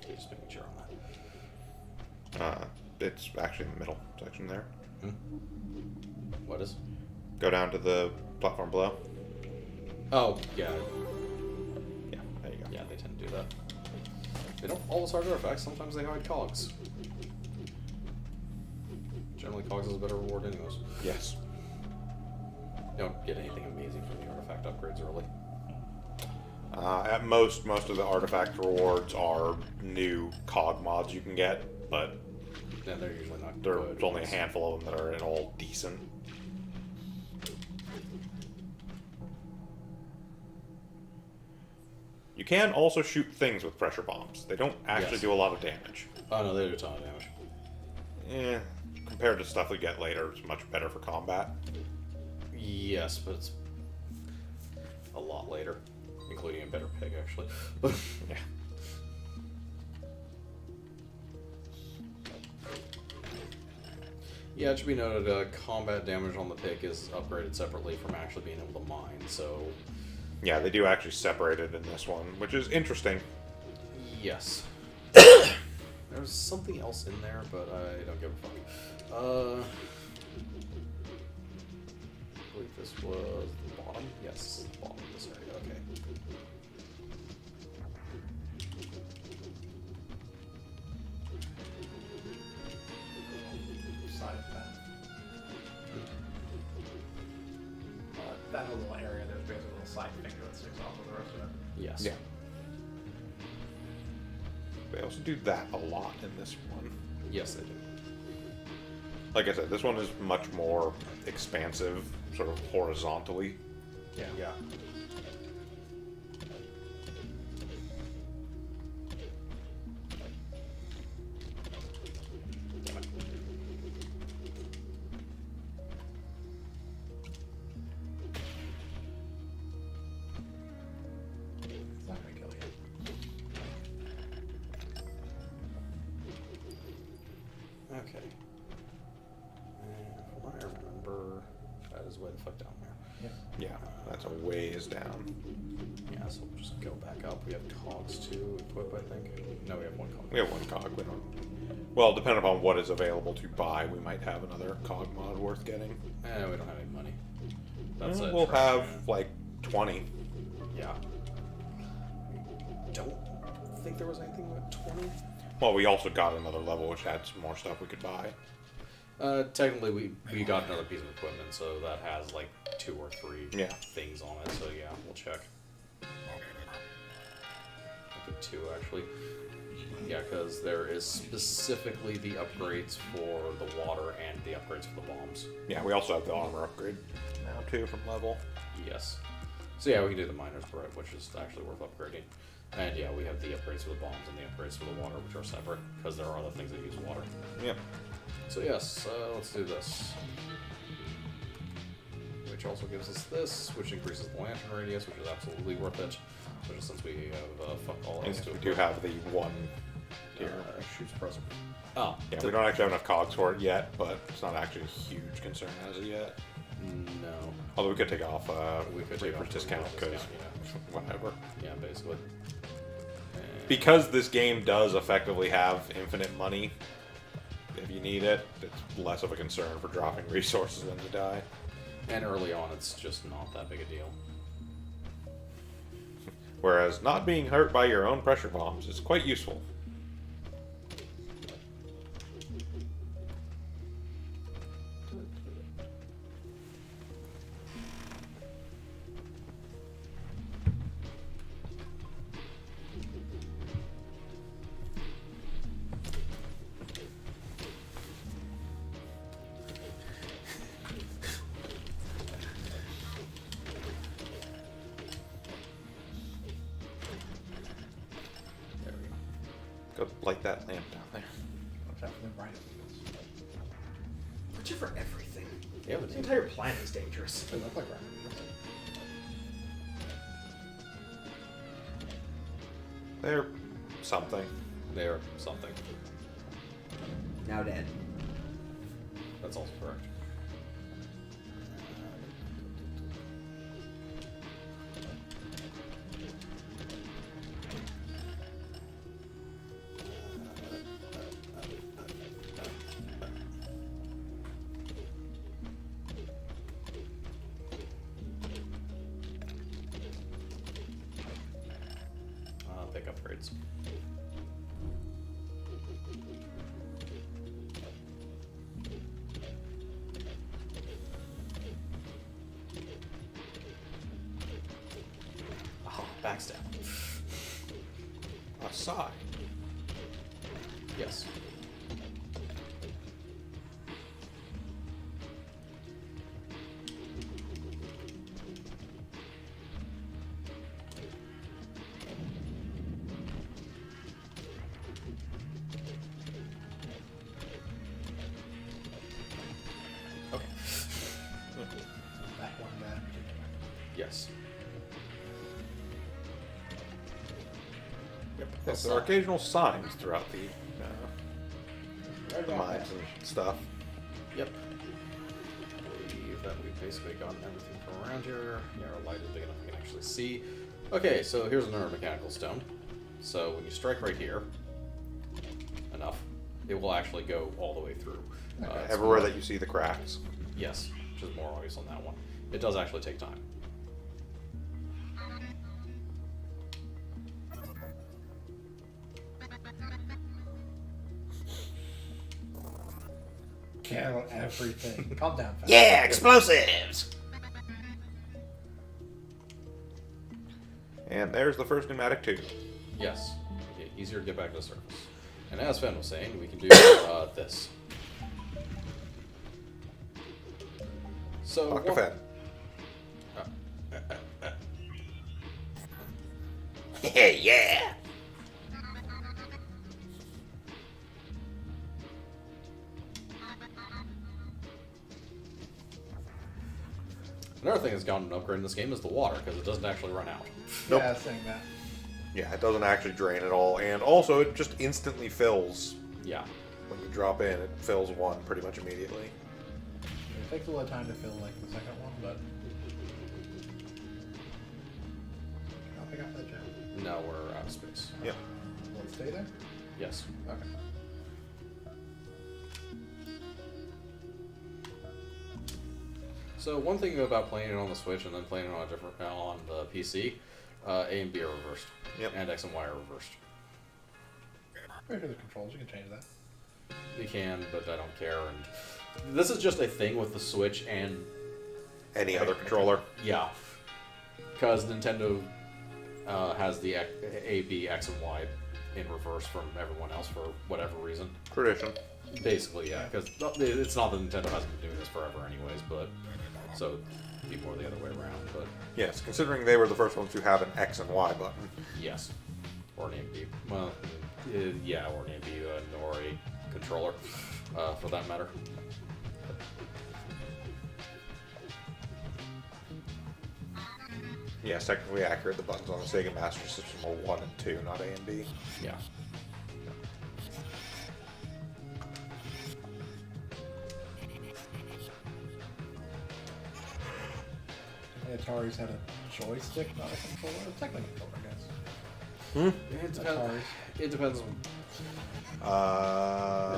Okay, just making sure on that. It's actually in the middle section there. What is? Go down to the platform below. Oh, yeah. Yeah, there you go. Yeah, they tend to do that. They don't always hide artifacts, sometimes they hide cogs. Generally, cogs is a better reward anyways. Yes. You don't get anything amazing from the artifact upgrades early. At most of the artifact rewards are new cog mods you can get, but And they're usually not there's good. only a handful of them that are at all decent. You can also shoot things with pressure bombs. They don't actually Yes. do a lot of damage. Oh no, they do a ton of damage. Yeah. compared to stuff we get later, it's much better for combat. Yes, but it's a lot later, including a better pig, actually. Yeah. Yeah, it should be noted, combat damage on the pick is upgraded separately from actually being able to mine, so... Yeah, they do actually separate it in this one, which is interesting. Yes. There's something else in there, but I don't give a fuck. I believe this was the bottom? Yes, this is the bottom of this area, okay. Side path. That whole little area, there's basically a little side finger that sticks off of the rest of it. Yes. Yeah. They also do that a lot in this one. Yes, they do. Like I said, this one is much more expansive, sort of horizontally. Yeah. Yeah. It's not gonna kill you. Okay. And from what I remember, that is way the fuck down there. Yeah, that's a ways down. Yeah, so we'll just go back up. We have cogs to equip, I think. No, we have one cog. We have one cog. We don't. Well, depending upon what is available to buy, we might have another cog mod worth getting. We don't have any money. That's it. We'll have like 20. Yeah. I don't think there was anything with 20. Well, we also got another level which had some more stuff we could buy. Technically, we got another piece of equipment, so that has like 2 or 3 Yeah. things on it. So yeah, we'll check. I think 2 actually. Yeah, because there is specifically the upgrades for the water and the upgrades for the bombs. Yeah, we also have the armor upgrade now too from level. Yes. So yeah, we can do the miner's bread, which is actually worth upgrading. And yeah, we have the upgrades for the bombs and the upgrades for the water, which are separate, because there are other things that use water. Yep. So yes, let's do this. Which also gives us this, which increases the lantern radius, which is absolutely worth it. Especially since we have fuck all And else to we do have the one here. shoots present. Oh, Yeah, we don't actually have enough cogs for it yet, but it's not actually a huge concern as of yet. No. Although we could take off We could take Reaper's off discount Reaper's because discount, whatever. Yeah, basically. And Because this game does effectively have infinite money, if you need it, it's less of a concern for dropping resources when you die. And early on, it's just not that big a deal. Whereas not being hurt by your own pressure bombs is quite useful. There we go. Go light that lamp down there. Watch out for them rhino beetles. Watch it for everything. Yeah, but The entire planet is dangerous. They look like rhino beetles. They're something. they're something. Now dead. That's also correct. Pick upgrades. Aha, backstab. A sigh. Yes. Yes, there are occasional signs throughout the Right about mines that. and stuff. Yep. I believe that we've basically gotten everything from around here. Yeah, our light is big enough we can actually see. Okay, so here's another mechanical stone. So when you strike right here, enough, it will actually go all the way through. It's Everywhere more- that you see the cracks. Yes, which is more obvious on that one. It does actually take time. Kill everything. Calm down, fella. Yeah, explosives! And there's the first pneumatic tube. Yes, okay, easier to get back to the surface. And as Fen was saying, we can do this. So Fuck the Fed. Yeah! Another thing that's gotten an upgrade in this game is the water, because it doesn't actually run out. Nope. Yeah, saying that. Yeah, it doesn't actually drain at all, and also it just instantly fills. Yeah. When you drop in, it fills one pretty much immediately. It takes a little time to fill like the second one, but I'll pick up that gem. Now we're out of space. Yep. Will it stay there? Yes. Okay. So one thing about playing it on the Switch and then playing it on a different on the PC, A and B are reversed. Yep. And X and Y are reversed. Wait for the controls, you can change that. You can, but I don't care. And this is just a thing with the Switch and Any other controller. yeah, because Nintendo has the A, B, X, and Y in reverse from everyone else for whatever reason. Tradition. Basically, yeah, because it's not that Nintendo hasn't been doing this forever, anyways. But so it'd be more the other way around. But Yes, considering they were the first ones to have an X and Y button. yes, or an A and B. Well, yeah, or an A and B or a controller, for that matter. Yes, technically accurate. The buttons on the Sega Master System are 1 and 2, not A and B. Yeah. The Ataris had a joystick, not a controller. Technically a controller, I guess. It depends. Ataris. It depends. It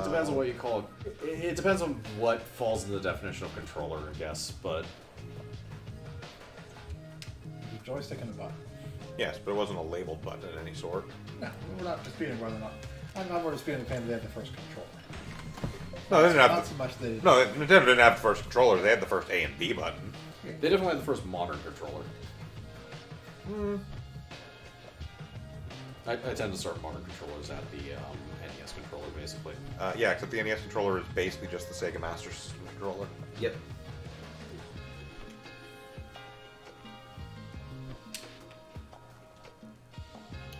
It depends on what you call it. It depends on what falls in the definition of controller, I guess. But The joystick and the button. Yes, but it wasn't a labeled button of any sort. No, we're not disputing whether or not. I'm not more disputing the fact that they had the first controller. No, they didn't have Not the, so much they. no, Nintendo didn't have the first controller. They had the first A and B button. they definitely had the first modern controller. I tend to start modern controllers at the NES controller, basically. Yeah, except the NES controller is basically just the Sega Master System controller. Yep.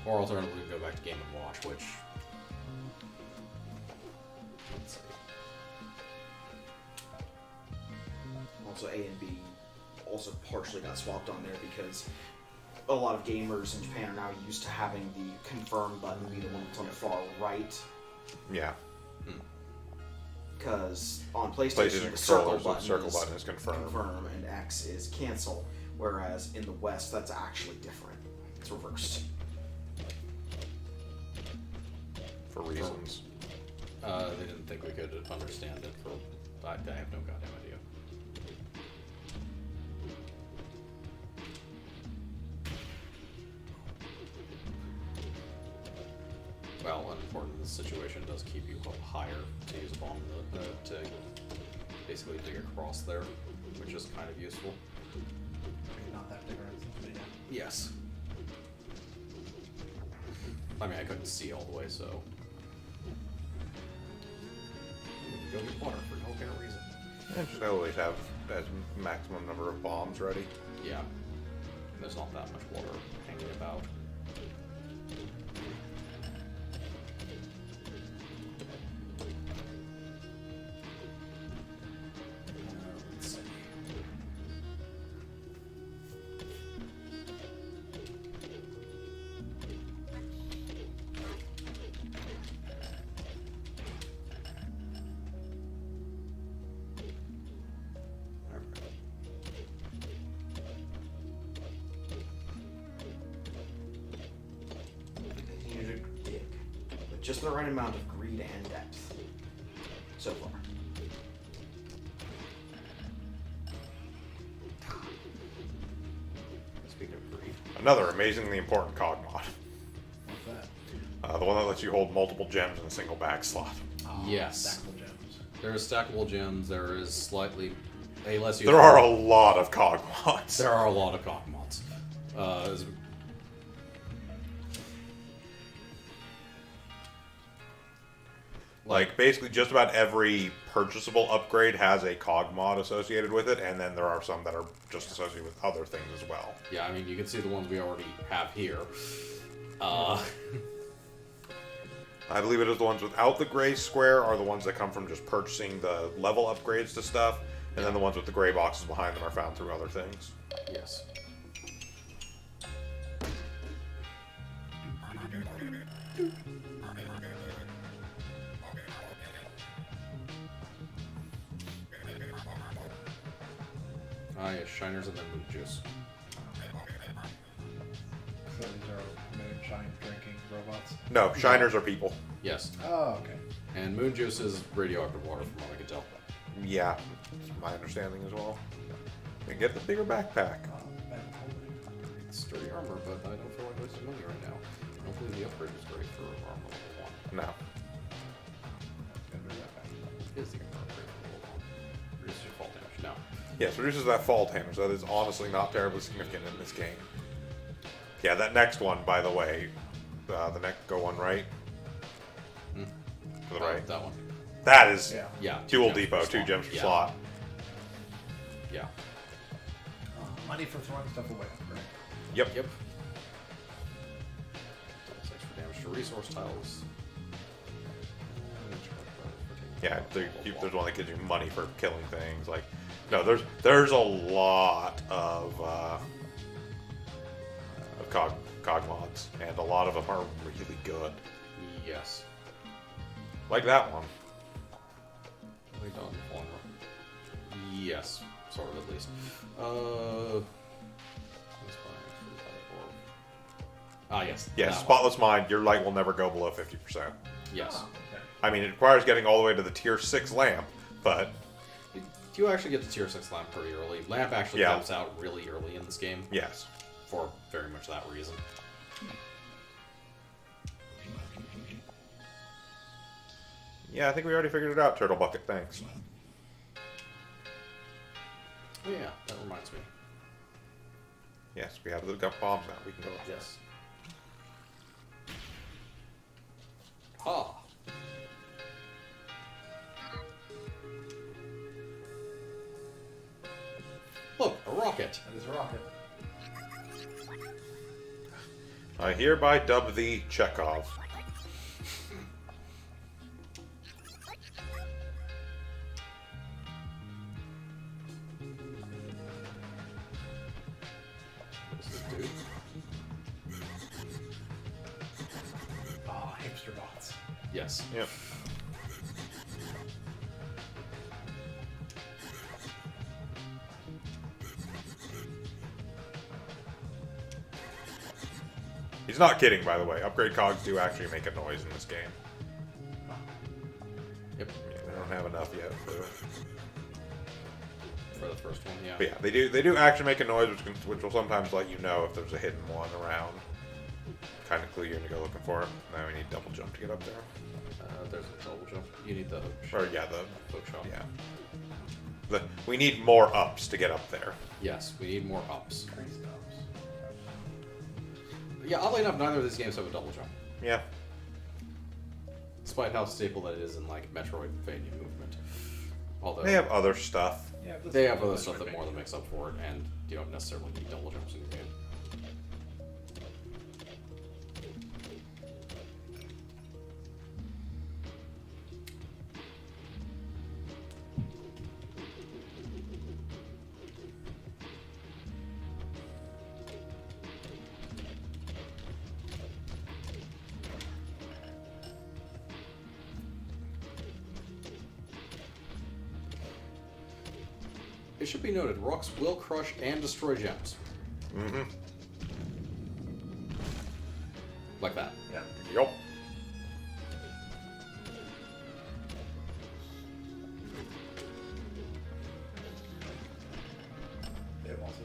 Or alternatively, go back to Game & Watch, which... Let's see. Also, A and B also partially got swapped on there because a lot of gamers in Japan are now used to having the confirm button be the one that's on the far right. Yeah. Because on PlayStation, PlayStation the circle controllers, the button, circle button is confirm. and X is cancel. Whereas in the West, that's actually different. It's reversed. For reasons. They didn't think we could understand it for... I have no goddamn idea. Well, unimportant in this situation does keep you a little higher to use a bomb to basically dig across there, which is kind of useful. Not that different, but yeah. Yes. I mean, I couldn't see all the way, so... Go get water for no apparent reason. And just always have as maximum number of bombs ready. Yeah. There's not that much water hanging about. Let's see. just the right amount of greed and depth. So far. Speaking of greed. Another amazingly important cog mod. What's that? The one that lets you hold multiple gems in a single bag slot. Oh, Yes. Stackable gems. There is stackable gems. There is slightly. Lets you. There are a lot of cog mods. There are a lot of cog mods. Like, basically just about every purchasable upgrade has a cog mod associated with it, and then there are some that are just associated with other things as well. Yeah, I mean, you can see the ones we already have here. I believe it is the ones without the gray square are the ones that come from just purchasing the level upgrades to stuff, and then the ones with the gray boxes behind them are found through other things. Yes. Ah, yes, shiners and then moon juice. So these are moonshine drinking robots. No, shiners are people. Yes. Oh, okay. And moon juice is radioactive water, from what I can tell. Yeah, that's my understanding as well. And get the bigger backpack. It's sturdy armor, but I don't feel like wasting money right now. Hopefully the upgrade is great for armor level 1. No. Is the armor upgrade for level 1? Reduces your fall damage. No. Yes, reduces that fall damage. That is honestly not terribly significant in this game. Yeah, that next one, by the way, the next go one right. Hmm. To the right. That one. That is Yeah. Fuel gems per Depot, 2 slot. gems per Yeah. slot. Yeah. Money for throwing stuff away, right? Yep. Yep. Does extra damage to resource tiles. Yeah, there's one that gives you money for killing things. Like, no, there's a lot of cog mods, and a lot of them are really good. Yes. Like that one. We don't want to- Yes, sort of at least. Yes. Yes, that one. Spotless Mind, your light will never go below 50%. Yes. Oh, okay. I mean, it requires getting all the way to the tier 6 lamp, but You actually get to tier 6 lamp pretty early. Lamp actually Yeah. comes out really early in this game yes. for very much that reason. Yeah, I think we already figured it out, Turtle Bucket, thanks. Oh yeah, that reminds me. Yes, we have the gun bombs now, we can go. Yes. Ah. Look, a rocket. That is a rocket. I hereby dub thee Chekhov. This is dude. Oh, hipster bots. Yes. Yep. He's not kidding, by the way. Upgrade cogs do actually make a noise in this game. Yep. Yeah, they don't have enough yet for. For the first one, yeah. But yeah, they do actually make a noise, which will sometimes let you know if there's a hidden one around. Kind of clue you in to go looking for it. Now we need double jump to get up there. There's a double jump. You need the hook Or yeah, the hook shot. yeah. We need more ups to get up there. Yes, we need more ups. Crazy stops. Yeah, oddly enough, neither of these games have a double jump. Yeah. Despite how staple that is in like Metroidvania movement. Although They have other stuff. Yeah, but they have other stuff that more than makes up for it, and you don't necessarily need double jumps in your game. It should be noted, rocks will crush and destroy gems. Mm-hmm. Like that. Yeah. Yup.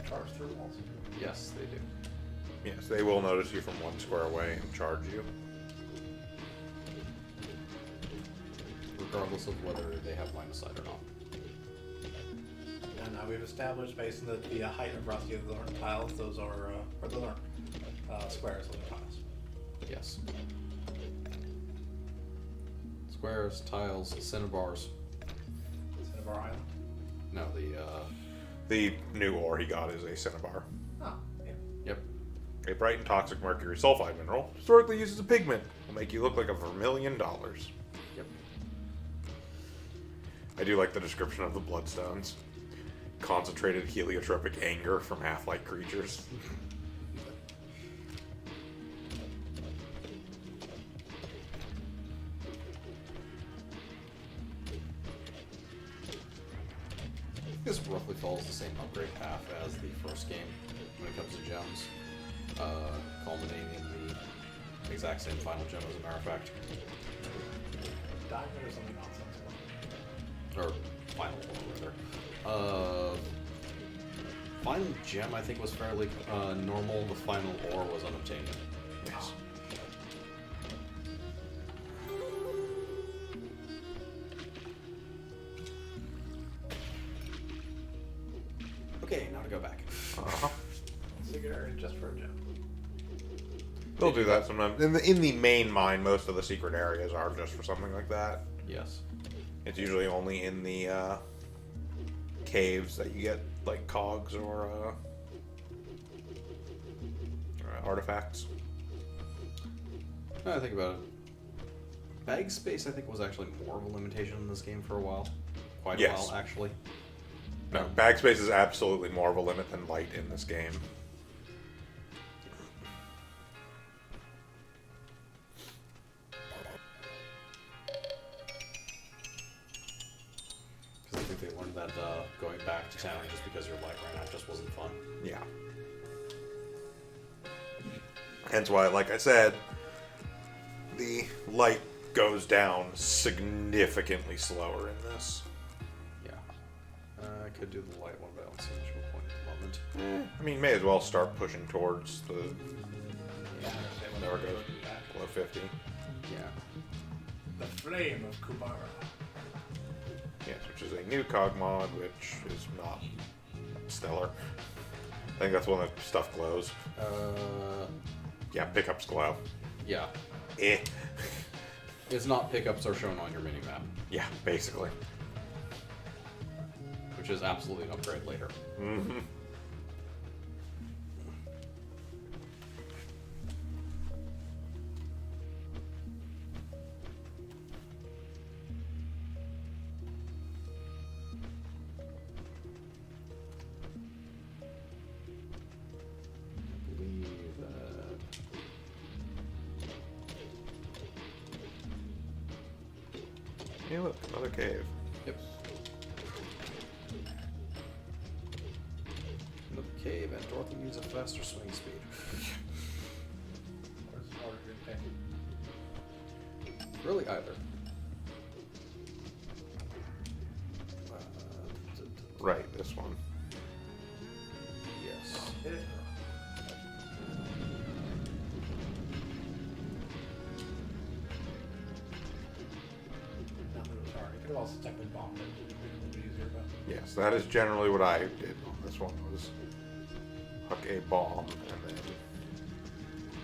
charge through walls. Yes, they do. Yes, they will notice you from 1 square away and charge you. Regardless of whether they have line of sight or not. And we've established, based on the height of Rusty of the learned tiles, those are, or the learned squares of the tiles. Yes. Squares, tiles, cinnabars. Cinnabar Island. No, The new ore he got is a cinnabar. Oh, yeah. Yep. A bright and toxic mercury sulfide mineral, historically used as a pigment, will make you look like a vermilion dollars. Yep. I do like the description of the bloodstones. Concentrated heliotropic anger from half-light creatures. This roughly follows the same upgrade path as the first game when it comes to gems, culminating in the exact same final gem as a matter of fact. Diamond or something nonsense. Or final one, rather. Final gem, I think, was fairly normal. The final ore was unobtainium. Yes. Okay, now to go back. Uh-huh. Secret area just for a gem. They'll do that sometimes. In the main mine, most of the secret areas are just for something like that. Yes. It's usually only in the caves that you get like cogs or artifacts. Now I think about it. Bag space, I think, was actually more of a limitation in this game for a while. Quite a Yes. while, actually. No, bag space is absolutely more of a limit than light in this game. Because I think they learned that going back to town just because your light ran out just wasn't fun. Yeah. Hence why, like I said, the light goes down significantly slower in this. Yeah. I could do the light one, but I don't see much of a point at the moment. I mean, may as well start pushing towards the Yeah, There it goes. below 50. Yeah. The flame of Kubara. Yes, which is a new cog mod, which is not stellar. I think that's when the stuff glows. Yeah, pickups glow. Yeah. Eh. It's not pickups are shown on your mini-map, Yeah, basically. which is absolutely an upgrade later. Mm-hmm. I believe that... Hey, look, another cave. Yep. Another cave, and Dorothy needs a faster swing speed. Or is it harder to pick? Really, either. Right, this one. Yes. Hit it. Not really hard. You could have also technically bombed it. It would be a little bit easier, but Yes, that is generally what I did on this one, was huck a bomb and then...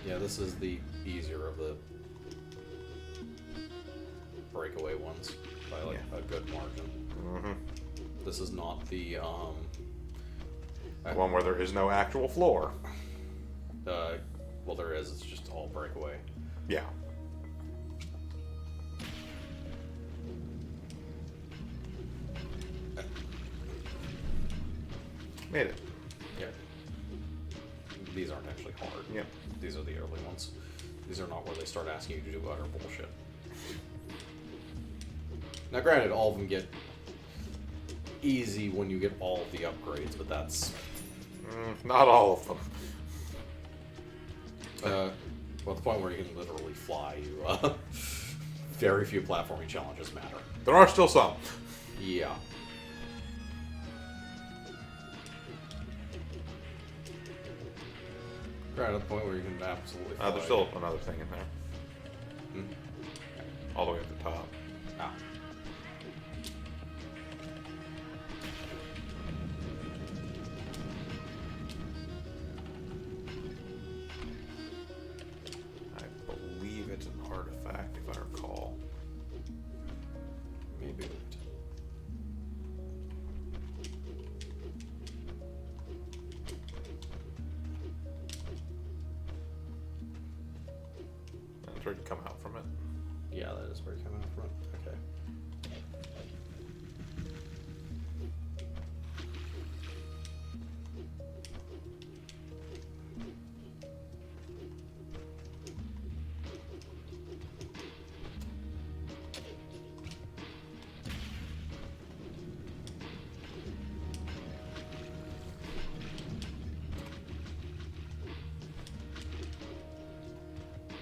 Yeah, this is the easier of the breakaway ones by like Yeah. a good margin. Mm-hmm. This is not the The one where there is no actual floor. well, there is. It's just all breakaway. Yeah. Made it. Yeah. These aren't actually hard. Yep. These are the early ones. These are not where they start asking you to do utter bullshit. Now, granted, all of them get easy when you get all of the upgrades, but that's Not all of them. well, the point where you can literally fly. You very few platforming challenges matter. There are still some. Yeah. Right at the point where you can absolutely fly. There's still another thing in there. Hmm. All the way at the top. Ah. I believe it's an artifact, if I recall. Maybe not. That's where you come out from it. Yeah, that is where you come out from. Okay.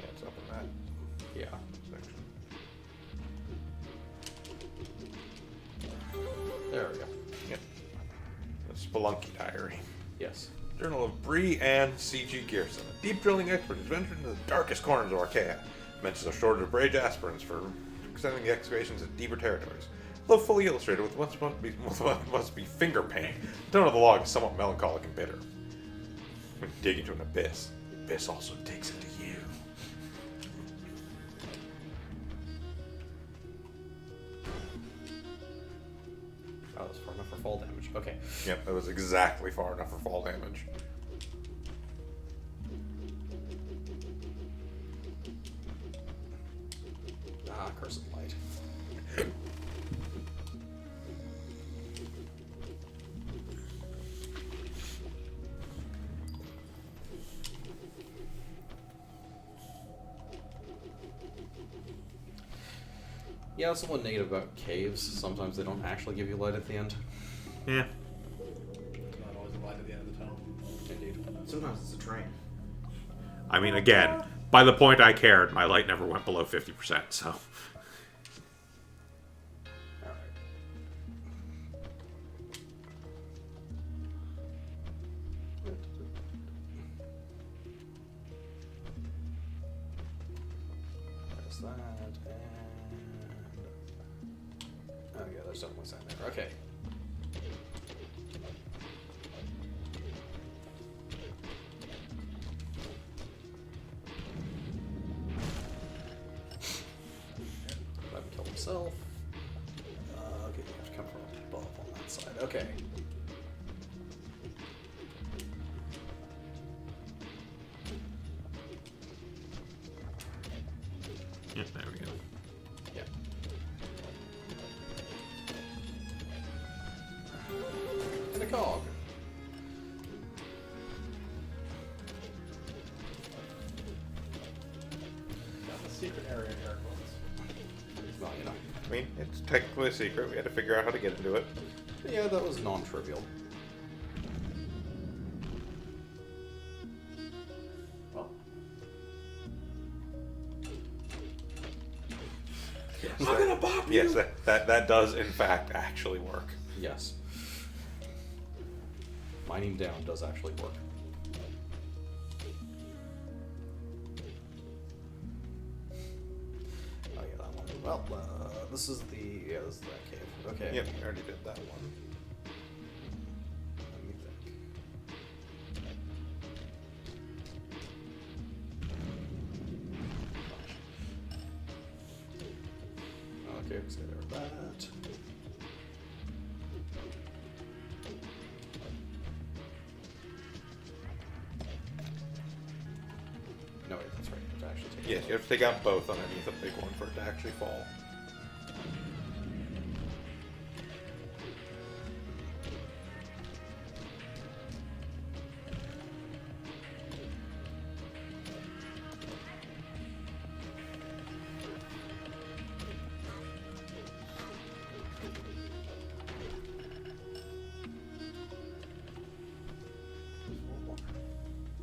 Yeah, it's up in that Yeah. section. There we go. Yep. The Spelunky Diary. Yes. Journal of Bree Ann C.G. Gearson, a deep drilling expert who's ventured into the darkest corners of Archaea. Mentions a shortage of brave aspirants for extending the excavations into deeper territories. Though fully illustrated with what must be finger paint, the tone of the log is somewhat melancholic and bitter. When you dig into an abyss, the abyss also digs into you. Oh, that's far enough for fall damage. Okay. Yep, that was exactly far enough for fall damage. Ah, curse of light. Yeah, that's the one negative about caves. Sometimes they don't actually give you light at the end. Yeah. It's not always a light at the end of the tunnel. Indeed. Sometimes it's a train. I mean, again, by the point I cared, my light never went below 50%, so. Alright. There's that, and... Oh yeah, there's definitely sign there. Okay. Let him kill himself. Okay, you have to come from above on that side. Okay. Yeah, there we go. Yeah. And a cog. Got the secret area in air quotes. Well, you know. I mean, it's technically a secret. We had to figure out how to get into it. Yeah, that was non-trivial. Well, I'm gonna bop you! Yes, that does, in fact, actually work. Yes. Mining down does actually work. Oh yeah, that one. Well, this is the this is that cave. Okay. Yep, we already did that one. Let me think. Okay, so there's that. No, wait, that's right. You have to actually take Yes, it you have to take out both underneath a big one for it to actually fall.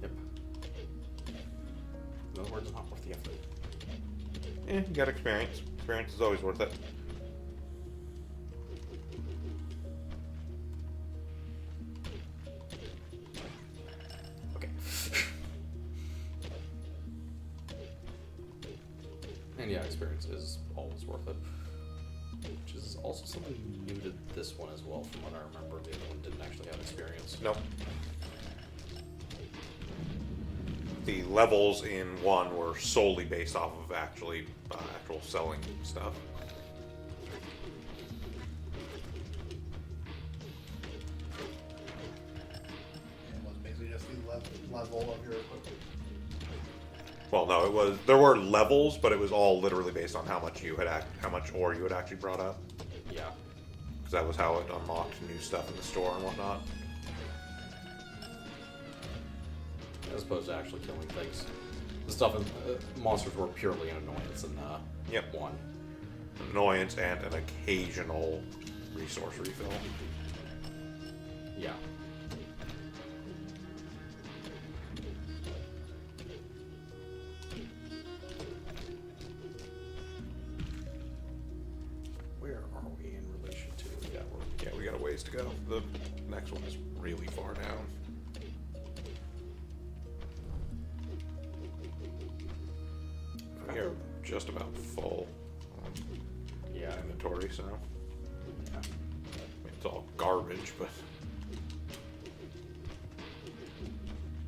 Yep. In other words, not worth the effort. You got experience. Experience is always worth it. Okay. And yeah, experience is always worth it. Which is also something new to this one as well, from what I remember. The other one didn't actually have experience. Nope. The levels in 1 were solely based off of actual selling stuff. It was basically just the level of your equipment. Well, no, there were levels, but it was all literally based on how much ore you had actually brought up. Yeah. Because that was how it unlocked new stuff in the store and whatnot. As opposed to actually killing things. The stuff in monsters were purely an annoyance in Yep. 1. Annoyance and an occasional resource refill. Yeah. Where are we in relation to? Yeah, we got a ways to go. The next one is really far down. We are just about full on Yeah. inventory, so Yeah. I mean, it's all garbage, but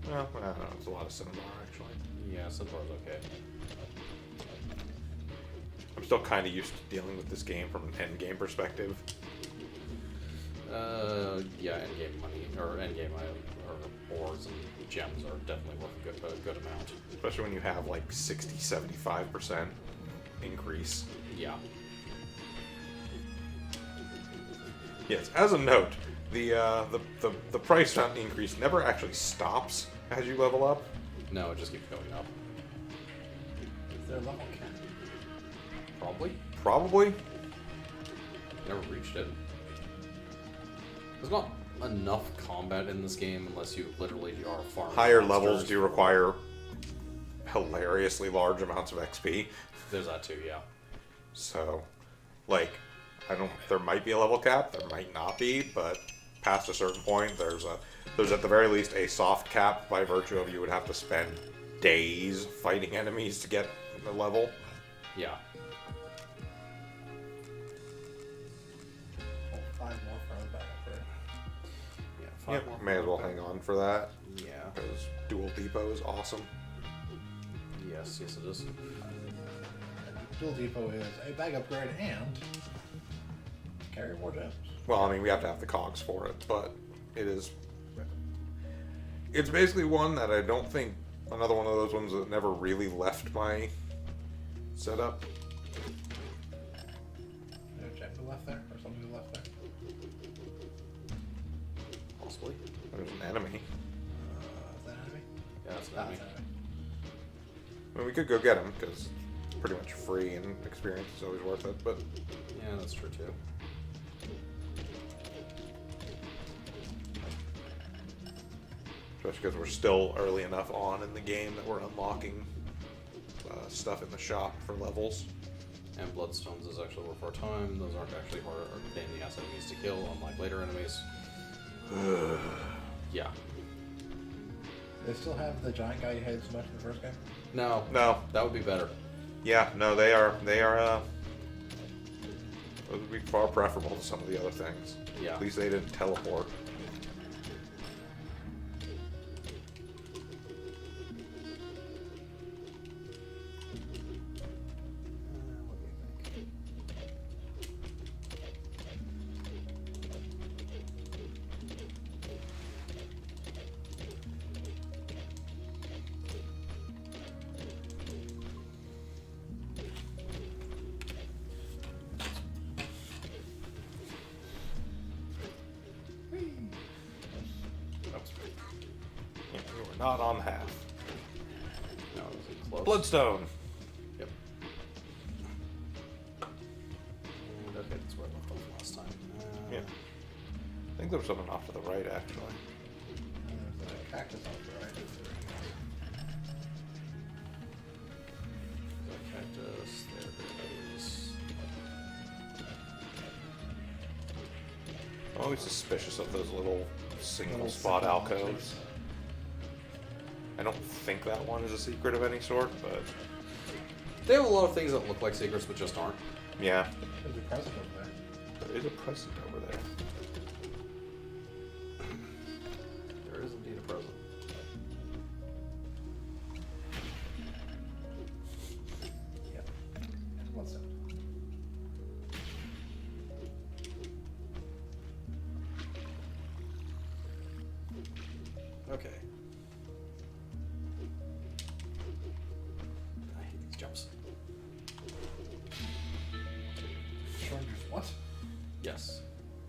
well, I don't know. It's a lot of cinnabar actually. Yeah, Cinnabar's okay. I'm still kind of used to dealing with this game from an end game perspective. Yeah, endgame money, or endgame ores and gems are definitely worth a good amount. Especially when you have like 60-75% increase. Yeah. Yes, as a note, the price fountain increase never actually stops as you level up. No, it just keeps going up. Is there a level cap? Probably. Probably. Never reached it. There's not enough combat in this game unless you literally are farming Higher monsters. levels do require hilariously large amounts of XP. There's that too, yeah. So, like, there might be a level cap, there might not be, but past a certain point, there's at the very least a soft cap by virtue of you would have to spend days fighting enemies to get the level. Yeah. Hold 5 more for the backup, right? Yeah. 5 Yep, more may as well hang on for that, Yeah. because Dual Depot is awesome. Yes, it is. Dual Depot is a bag upgrade and carry more gems. Well, I mean, we have to have the cogs for it, but it is... It's basically one that I don't think... Another one of those ones that never really left my setup. Is there a gem left there? Or something left there? Possibly. There's an enemy. Is that an enemy? Yeah, that's an Ah, enemy. it's an enemy. I mean, we could go get him, because it's pretty much free and experience is always worth it, but... Yeah, that's true too. Especially because we're still early enough on in the game that we're unlocking stuff in the shop for levels. And Bloodstones is actually worth our time. Those aren't actually hard or pain in the ass enemies to kill, unlike later enemies. Yeah. They still have the giant guy you hated so much in the first game? No. No. That would be better. Yeah, no, they are, those would be far preferable to some of the other things. Yeah. At least they didn't teleport. What do you think? Yeah, we were not on half. No, it wasn't close. Bloodstone! Yep. And okay, that's where I left off last time. Yeah. I think there was something off to the right, actually. And there's a cactus on the right. The cactus, there it is. I'm always suspicious of those little single Little spot single alcoves. I don't think that one is a secret of any sort, but They have a lot of things that look like secrets, but just aren't. Yeah. There's a present over there. There is a present over there. There is indeed a present. Yep. What's that? Okay. I hate these jumps. Strangers, what? Yes.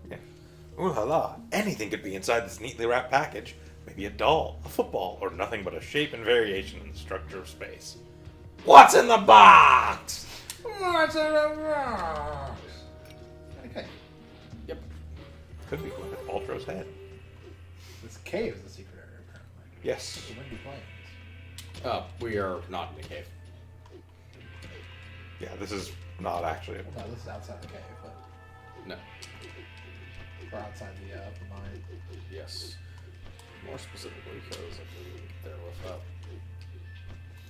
Yeah. Ooh la la. Anything could be inside this neatly wrapped package. Maybe a doll, a football, or nothing but a shape and variation in the structure of space. What's in the box? What's in the box? Okay. Yep. Could be Gwyneth Paltrow's head. This cave is the secret area, apparently. Yes. It's a windy plains. We are not in a cave. Yeah, this is not actually a... Well, no, this is outside the cave, but No. we're outside the mine. Yes. More specifically, because I believe we can get there without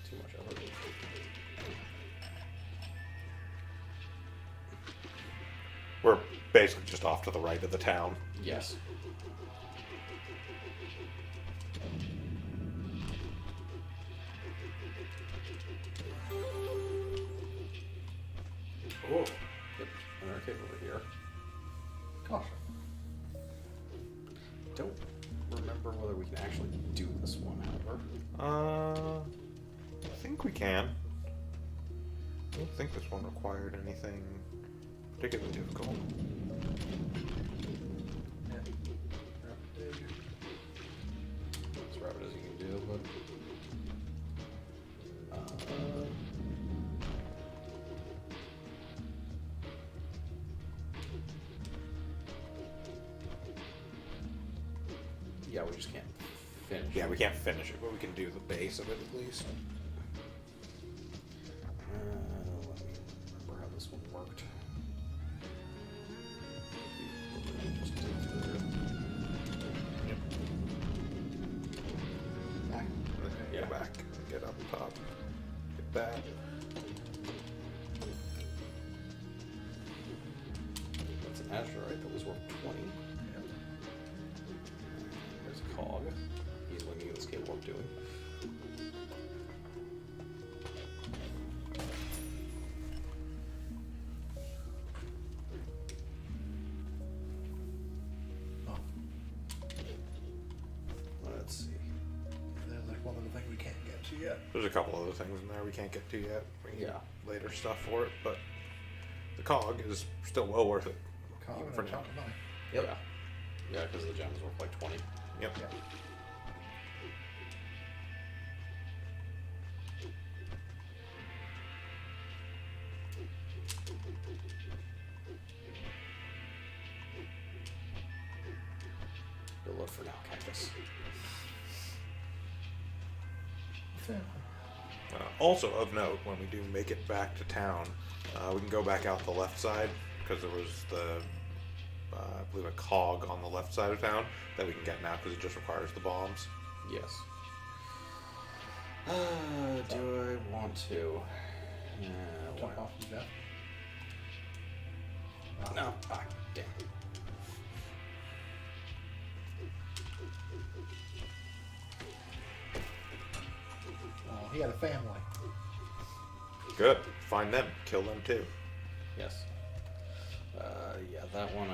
too much effort. We're basically just off to the right of the town. Yes. Oh. Yep. Another cave over here. Caution. Don't remember whether we can actually do this one, however. I think we can. I don't think this one required anything particularly difficult. Yeah. As rapid as you can do, but. Yeah, we just can't finish. Yeah, we can't finish it, but we can do the base of it at least. Let me remember how this one worked. Just dig through. Yep. Back. Yeah. Yeah. Go back. Get up top. Get that. That's an asteroid that was worth 20. There's a cog. He's looking at this cave work doing. Oh, Let's see. there's like one little thing we can't get to yet. There's a couple other things in there we can't get to yet. We need Yeah. later stuff for it, but the cog is still well worth it. Caught Even in for a now. chunk of money. Yep. Yeah, because the gems worth like 20. Yep. Yeah. Good luck for now, Cactus. Also of note, when we do make it back to town, we can go back out the left side because there was the, I believe, a cog on the left side of town that we can get now because it just requires the bombs. Yes. Do I want to? Jump off the jet. No. Ah, damn. Oh, he had a family. Good. Find them. Kill them too. Yes. Yeah, that one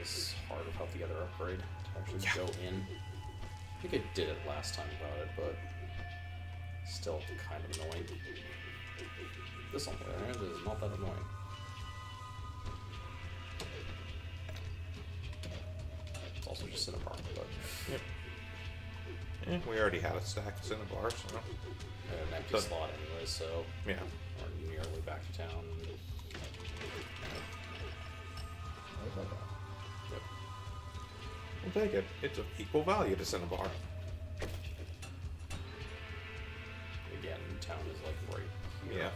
is hard without the other upgrade to actually go in. I think I did it last time about it, but still kind of annoying. This, on the other hand, is not that annoying. It's also just Cinnabar, but Yep. We already had a stack of Cinnabar, so an empty So- slot anyway, so yeah. we're nearly back to town. Yep. We'll take it. It's of equal value to Cinnabar. Again, town is like right here. Yeah.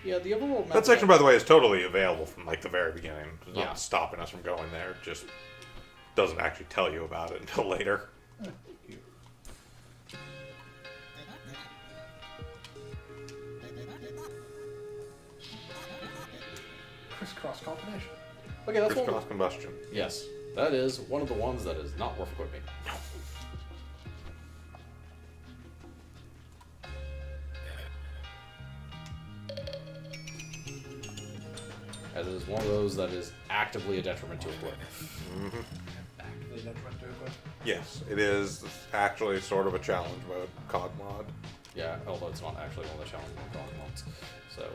Yeah, the overall map. That section, by the way, is totally available from like the very beginning. It's Yeah. not stopping us from going there. It just doesn't actually tell you about it until later. Crisscross combination. Okay, that's Crisscross one. combustion. Yes, that is one of the ones that is not worth equipping. As it is one of those that is actively a detriment to equip. Actively detriment to equip. Yes, it is actually sort of a challenge mode cog mod. Yeah, although it's not actually one of the challenge mods. So,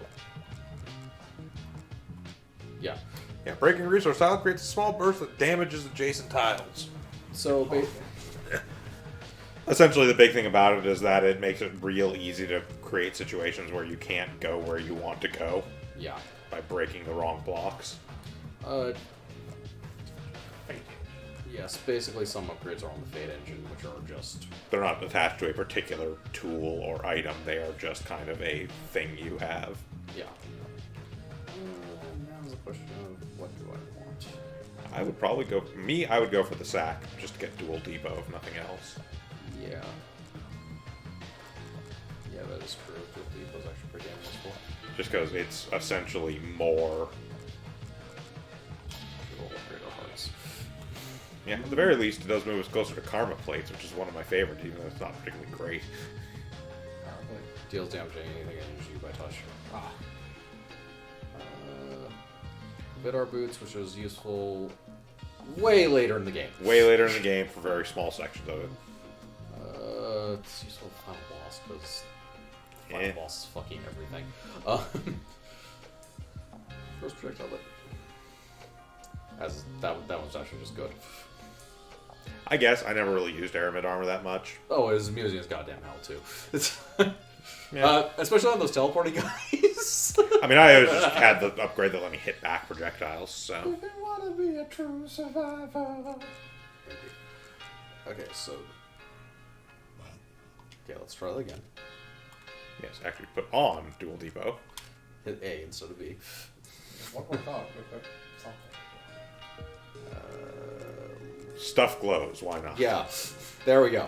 yeah. Yeah, breaking resource tile creates a small burst that damages adjacent tiles. So, Essentially, the big thing about it is that it makes it real easy to create situations where you can't go where you want to go yeah. by breaking the wrong blocks. Yes, basically some upgrades are on the Fate engine, which are just... They're not attached to a particular tool or item. They are just kind of a thing you have. Yeah. Now the question of what do I want? I would probably go... I would go for the sack, just to get dual depot, if nothing else. Yeah. Yeah, that is true. Dual Depot is actually pretty damn useful. Just because it's essentially more... Roll upgrade our hearts. Yeah, at the very least, it does move us closer to Karma Plates, which is one of my favorites, even though it's not particularly great. Probably. Deals damage to anything energized you by touch. Ah. Vidar Boots, which is useful way later in the game. Way later in the game for very small sections of it. It's useful for Final Boss, because Yeah. Final Boss is fucking everything. First projectile, but that one's actually just good. I guess I never really used Aramid armor that much. Oh, his amusing as goddamn hell too. Yeah. Especially on those teleporting guys. I mean, I always just had the upgrade that let me hit back projectiles, so... If you want to be a true survivor. Okay, so okay, let's try that again. Yes, actually put on dual depot. Hit A instead of B. One more cog. Okay. Something. Stuff glows, why not? Yeah, there we go.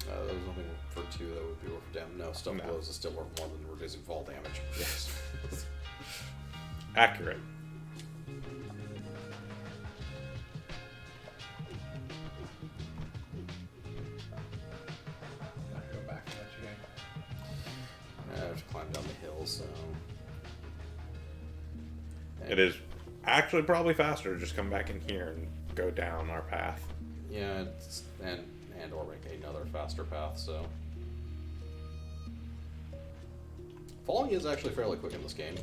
There's nothing for 2 that would be worth a damn. No, stuff No. blows is still worth more than reducing fall damage. Yes. Accurate. I have to go back and let you again. I have to climb down the hill, so. It is actually probably faster to just come back in here and go down our path. Yeah, and or make another faster path, so. Falling is actually fairly quick in this game,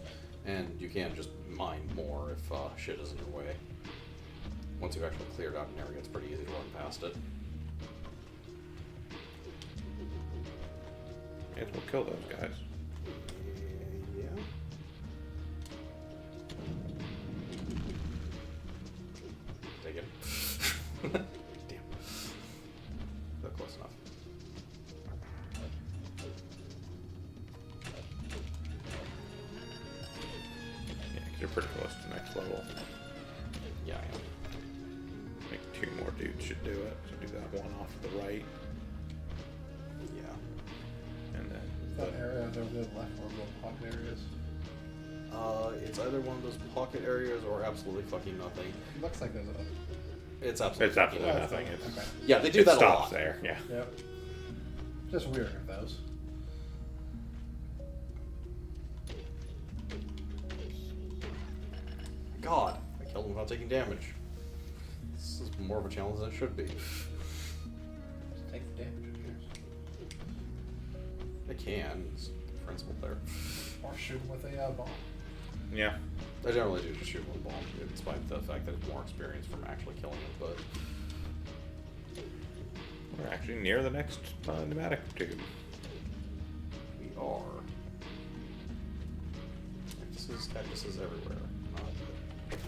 and you can just mine more if shit is in your way. Once you've actually cleared out an area, it's pretty easy to run past it. May as well kill those guys. Yeah. Take it. Damn. Not close enough. Yeah, 'cause you're pretty close to the next level. Yeah, I am. I think 2 more dudes should do it. So do that one off to the right, Yeah. and then... That area over the left where little pocket areas. It's either one of those pocket areas or absolutely fucking nothing. It looks like there's a. It's absolutely It's absolutely Yeah, nothing. it's It's, okay. Yeah, they do it that a stops lot. there, yeah. Yep. Just weird of those. God, I killed him without taking damage. This is more of a challenge than it should be. Just take the damage, who cares? I can. It's the principle there. Or shoot him with a bomb. Yeah. I generally do just shoot one bomb, despite the fact that it's more experience from actually killing it, but... We're actually near the next pneumatic tube. We are. Cactuses everywhere. Not good.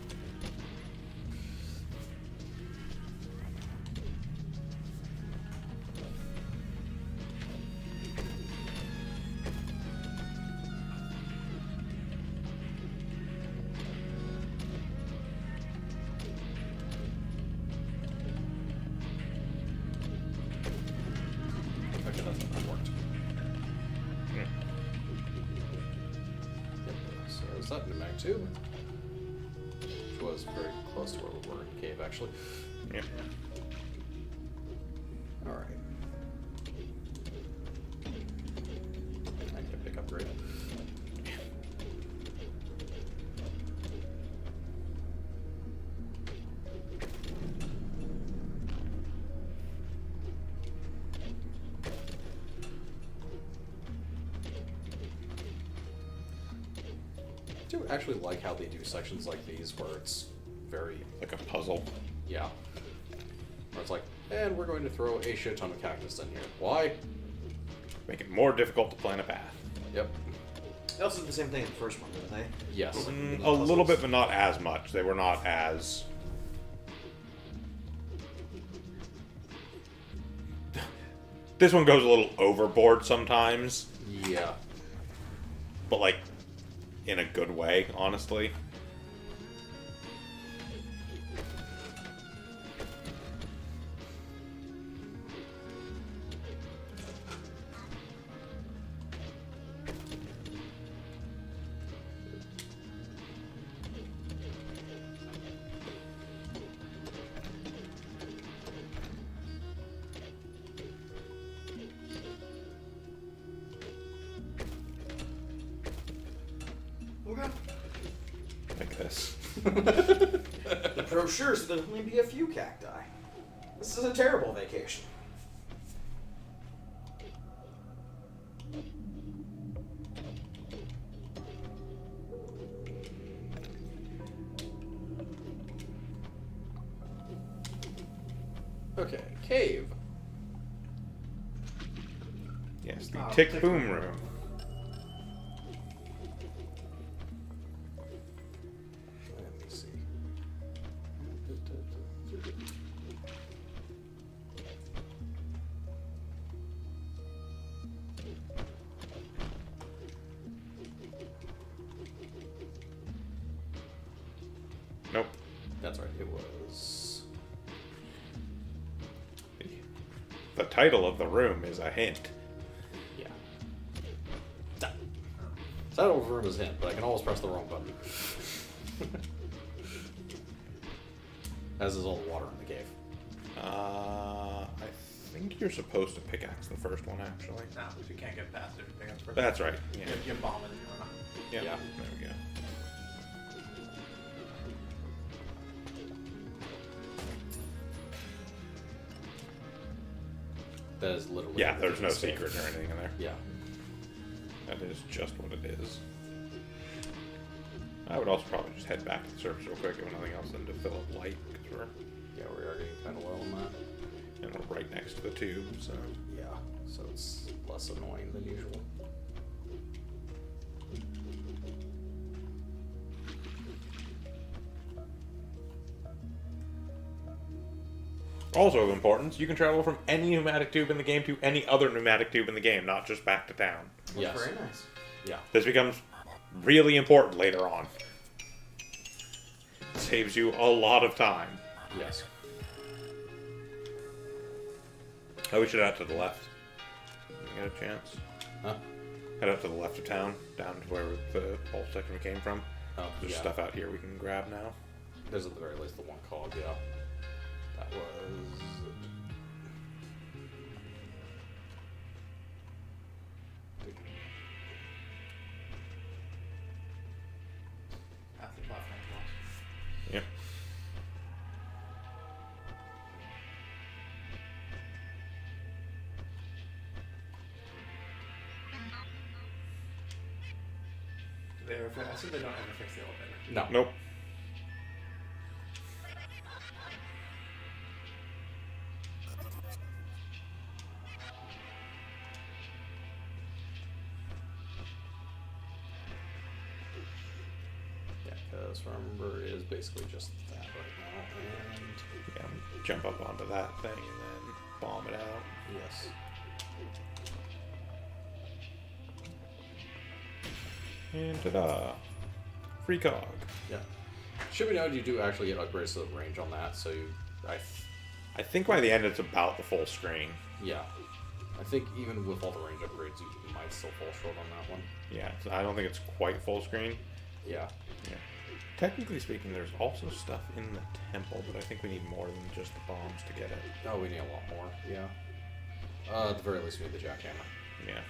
Okay, that worked. is that pneumatic tube? Which was very close to where we were in the cave, actually. Yeah. Alright. I need a pick upgrade. I do actually like how they do sections like these where it's very, Like a puzzle. yeah. Where it's like, and we're going to throw a shit ton of cactus in here. Why? Make it more difficult to plan a path. Yep. They also did the same thing in the first one, didn't they? Yes. A little bit, but not as much. They were not as... This one goes a little overboard sometimes, Yeah. but like in a good way, honestly. Okay. Like this. The brochure said there'd only be a few cacti. This is a terrible vacation. Okay, cave. Yes, the Oh, tick tick boom boom. room. Let me see. Nope. That's right, it was. The title of the room is a hint. Yeah. Title of the room is hint, but I can always press the wrong button. As is all the water in the cave. I think you're supposed to pickaxe the first one, actually. No, because you can't get past it if you pick up first. That's right. Yeah. You bomb it if you want to. Yeah. Yeah. There we go. That is literally. Yeah, there's everything no in this cave. secret or anything in there. Yeah. That is just what it is. I would also probably just head back to the surface real quick if nothing else than to fill up light, because Yeah, we are getting kind of low on that. we're right next to the tube, so... Yeah, so it's less annoying than usual. Also of importance, you can travel from any pneumatic tube in the game to any other pneumatic tube in the game, not just back to town. Yes. Very nice. Yeah. This becomes really important later on. Saves you a lot of time. Yes. Oh, we should head out to the left. You get a chance. Huh? Head out to the left of town, down to where the whole section came from. Oh, There's yeah. stuff out here we can grab now. There's at the very least the one cog, yeah. That was... Half the platform lost. Yep. I assume they don't ever fix the elevator. No. Nope. Yeah, because remember, it is basically just that right now, and... Yeah, jump up onto that thing and then bomb it out. Yes. And ta-da! Free cog. Yeah. Should be noted, you do actually get upgrades to the range on that, so you... I think by the end it's about the full screen. Yeah. I think even with all the range upgrades, you might still fall short on that one. Yeah, so I don't think it's quite full screen. Yeah. Yeah. Technically speaking, there's also stuff in the temple, but I think we need more than just the bombs to get it. Oh, we need a lot more. Yeah. At the very least, we need the jackhammer. Yeah.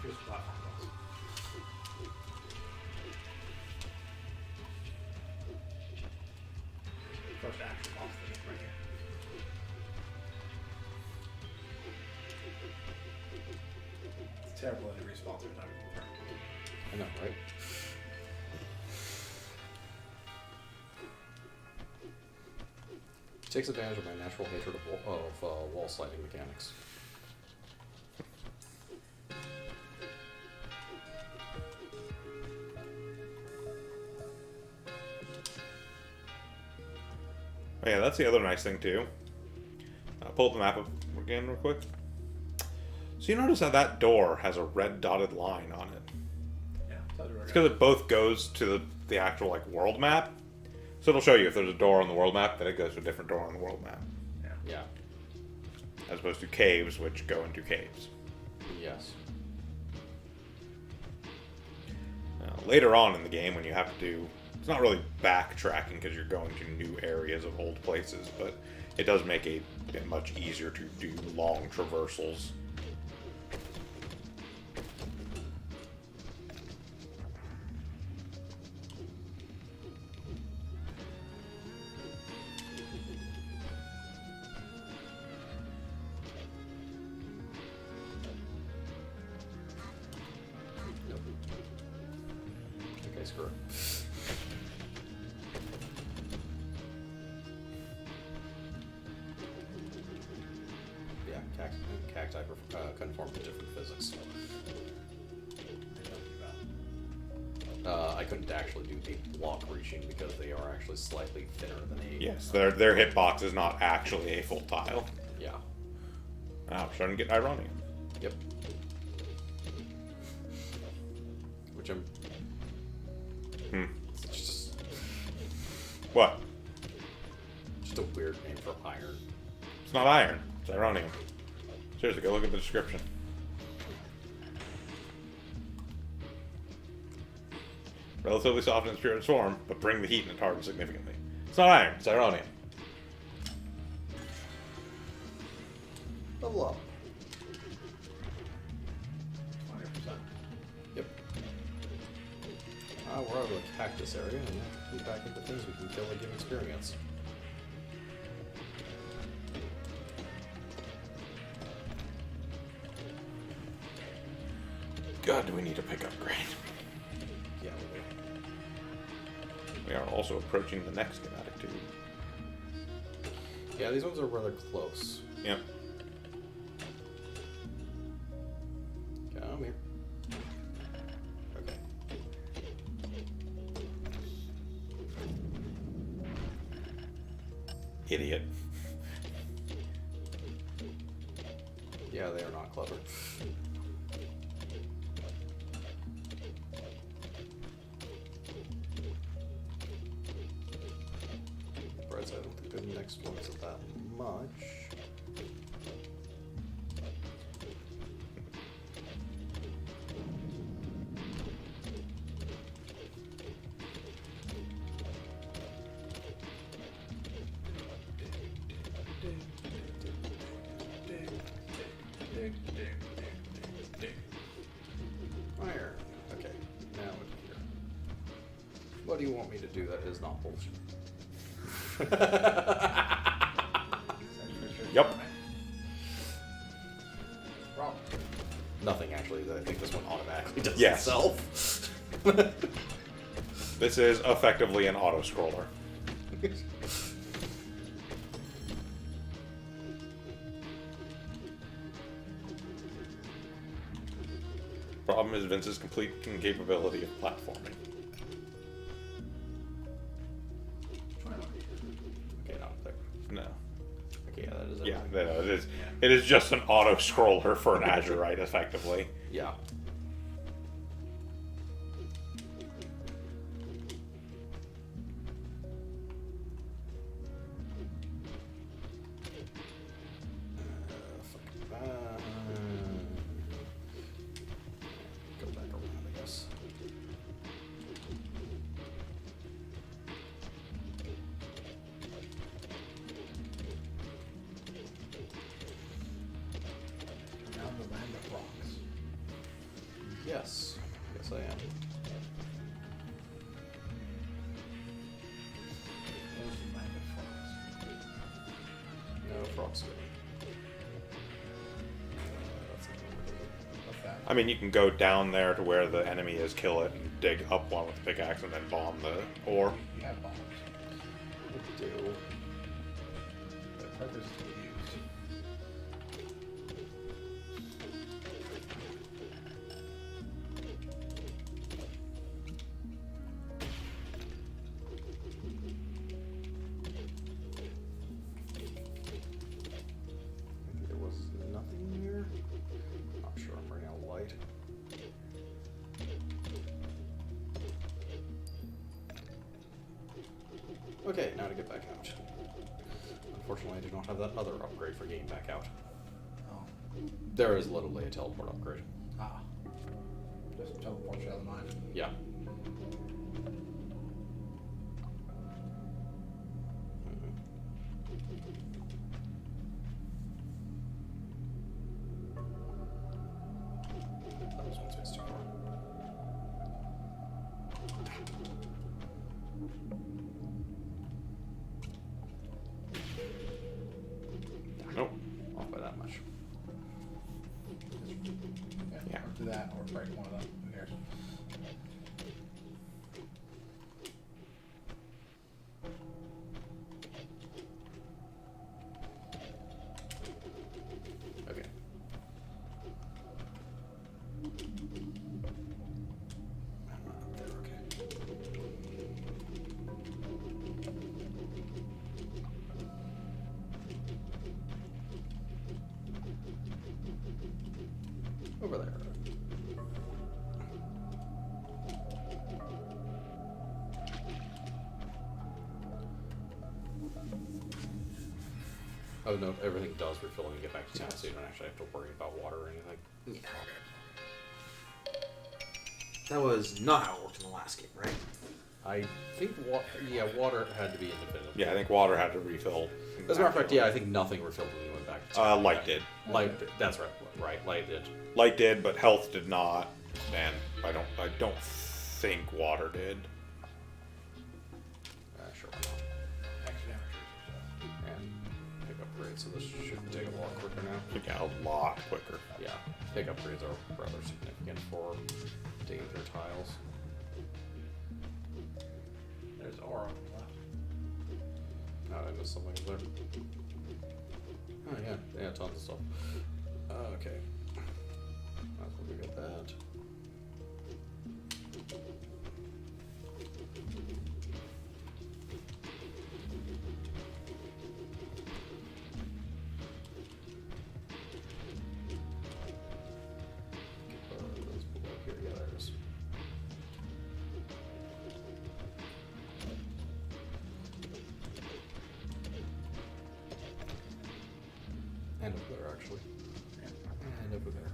Here's the platform boss. First actual boss thing right here. It's terrible that it respawns every time you turn. I know, right? Takes advantage of my natural hatred of wall sliding mechanics. Oh, yeah, that's the other nice thing too. Pull up the map again real quick. So you notice how that door has a red dotted line on it. Yeah, tells you where It's to go. because it both goes to the actual like world map. So it'll show you if there's a door on the world map, then it goes to a different door on the world map. Yeah. As opposed to caves, which go into caves. Yes. Later on in the game, when you have to do... It's not really backtracking because you're going to new areas of old places, but it does make it much easier to do long traversals. Nope. Okay, screw it. Yeah, cacti conform to different physics. I couldn't actually do the block reaching because they are actually slightly thinner than a... Yes, their hitbox is not actually a full tile. Yeah. Now we're starting to get ironic. Yep. Which I'm... It's just What? a weird name for iron. It's not iron. It's ironium. Seriously, go look at the description. Relatively soft in its purest form, but bring the heat in its harden significantly. It's not iron. It's ironium. Level up. 100%. Yep. We're out of the cactus area, and we'll be back into things we can kill and give experience. God, do we need a pickup grade? Yeah, we will. We are also approaching the next schematic tube. Yeah, these ones are rather close. Yep. Come here. Okay. Idiot. Yeah, they are not clever. Right, so I don't think the next one is that much. Iron. Okay, now we're here. What do you want me to do that is not bullshit? Yep. Problem. Nothing actually. I think this one automatically does Yes. itself. This is effectively an auto-scroller. Problem is Vince's complete incapability of platforming. Okay, not there. No. Okay, yeah, that is Yeah, everything. no, it is. It is just an auto-scroller for an Azurite, effectively. Yeah. rocks doing? That's not gonna work, What's that? I mean, you can go down there to where the enemy is, kill it, and dig up one with the pickaxe, and then bomb the ore. You have bombs. is it? Do. The purpose is to use. There was nothing here. Not sure. I'm running out of light. Okay, now to get back out. Unfortunately, I do not have that other upgrade for getting back out. Oh. There is literally a teleport upgrade. Ah. Just teleport you out of the mine. Yeah. That was one space too far. Nope. Off by that much. Yeah. Or do that, or break one of them. Who cares? Okay. There, okay. Over there. Oh no, everything does refill when you get back to town, so you don't actually have to worry about water or anything. Yeah. That was not how it worked in the last game, right? I think water had to be independent. Yeah, I think water had to refill. As a matter of fact, yeah, I think nothing refilled when you went back to town. Light did. Light, that's right. Right, light did. Light did, but health did not. And I don't think water did. Sure, why not? Extra damage. And pick upgrades, so this should take a lot quicker now. Yeah, a lot quicker. Yeah, pick upgrades are rather significant for digging through tiles. There's ore on the left. Oh, I missed something there. Oh yeah, tons of stuff. Okay. That's what we got that. Let's pull up here. Yeah, there it is. And over there, actually. And over there.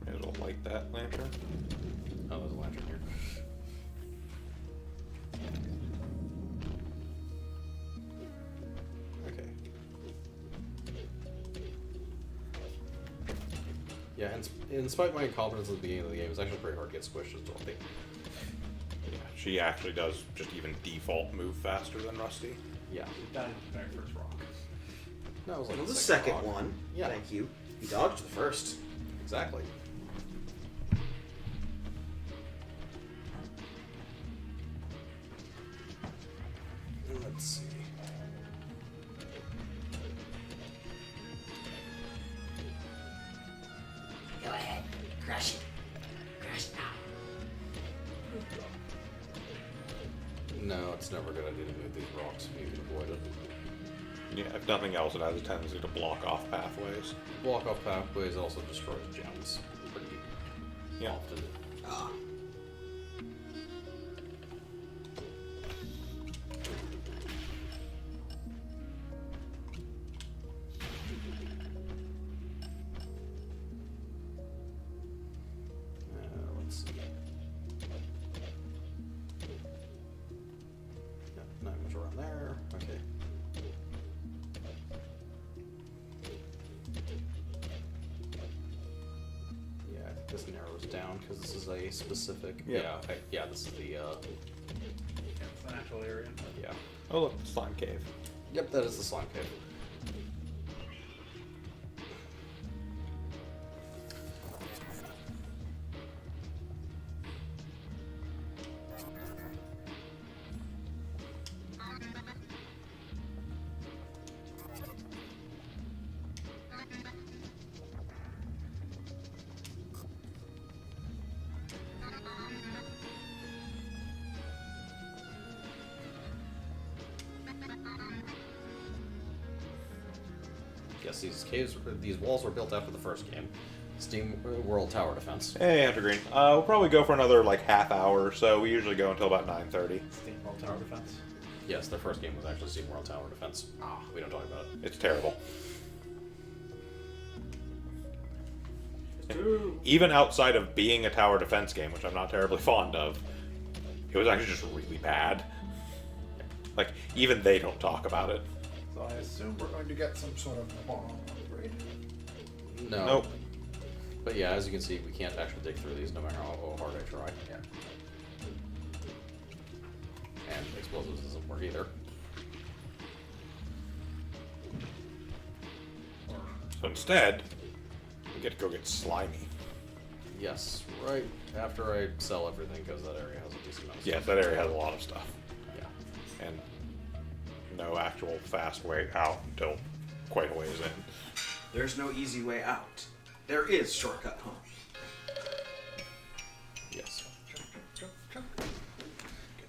May as well light that lantern. Oh, there's a lantern here. Okay. Yeah, and in spite of my incompetence at the beginning of the game, it's actually pretty hard to get squished as Dorothy. Yeah, she actually does just even default move faster than Rusty. Yeah. You died in the very first rock. No, it was like Well, the second second rock. one. Yeah. Thank you. You dodged the first. Exactly. Let's see. Go ahead, crush it. Crush now. No, it's never a good idea to move these rocks if you can avoid it. Yeah, if nothing else, it has a tendency to block off pathways. Block off pathways also destroys gems pretty Yeah. often. Ah. goes down because this is a specific. Yeah. Yeah. This is the. Yeah, it's the natural area. Yeah. Oh look, slime cave. Yep, that is the slime cave. Yes, these walls were built after the first game. Steamworld Tower Defense. Hey, Hunter Green. We'll probably go for another like half hour or so. We usually go until about 9:30. Steamworld Tower Defense. Yes, their first game was actually Steamworld Tower Defense. We don't talk about it. It's terrible. Even outside of being a tower defense game, which I'm not terribly fond of, it was actually just really bad. Like, even they don't talk about it. So I assume we're going to get some sort of bomb upgrade. No. Nope. But yeah, as you can see, we can't actually dig through these no matter how hard I try. Yeah. And explosives doesn't work either. So instead, we get to go get slimy. Yes, right after I sell everything, because that area has a decent amount of Yes, stuff. that area has a lot of stuff. Yeah. And no actual fast way out until quite a ways in. There's no easy way out. There is shortcut home. Yes. Get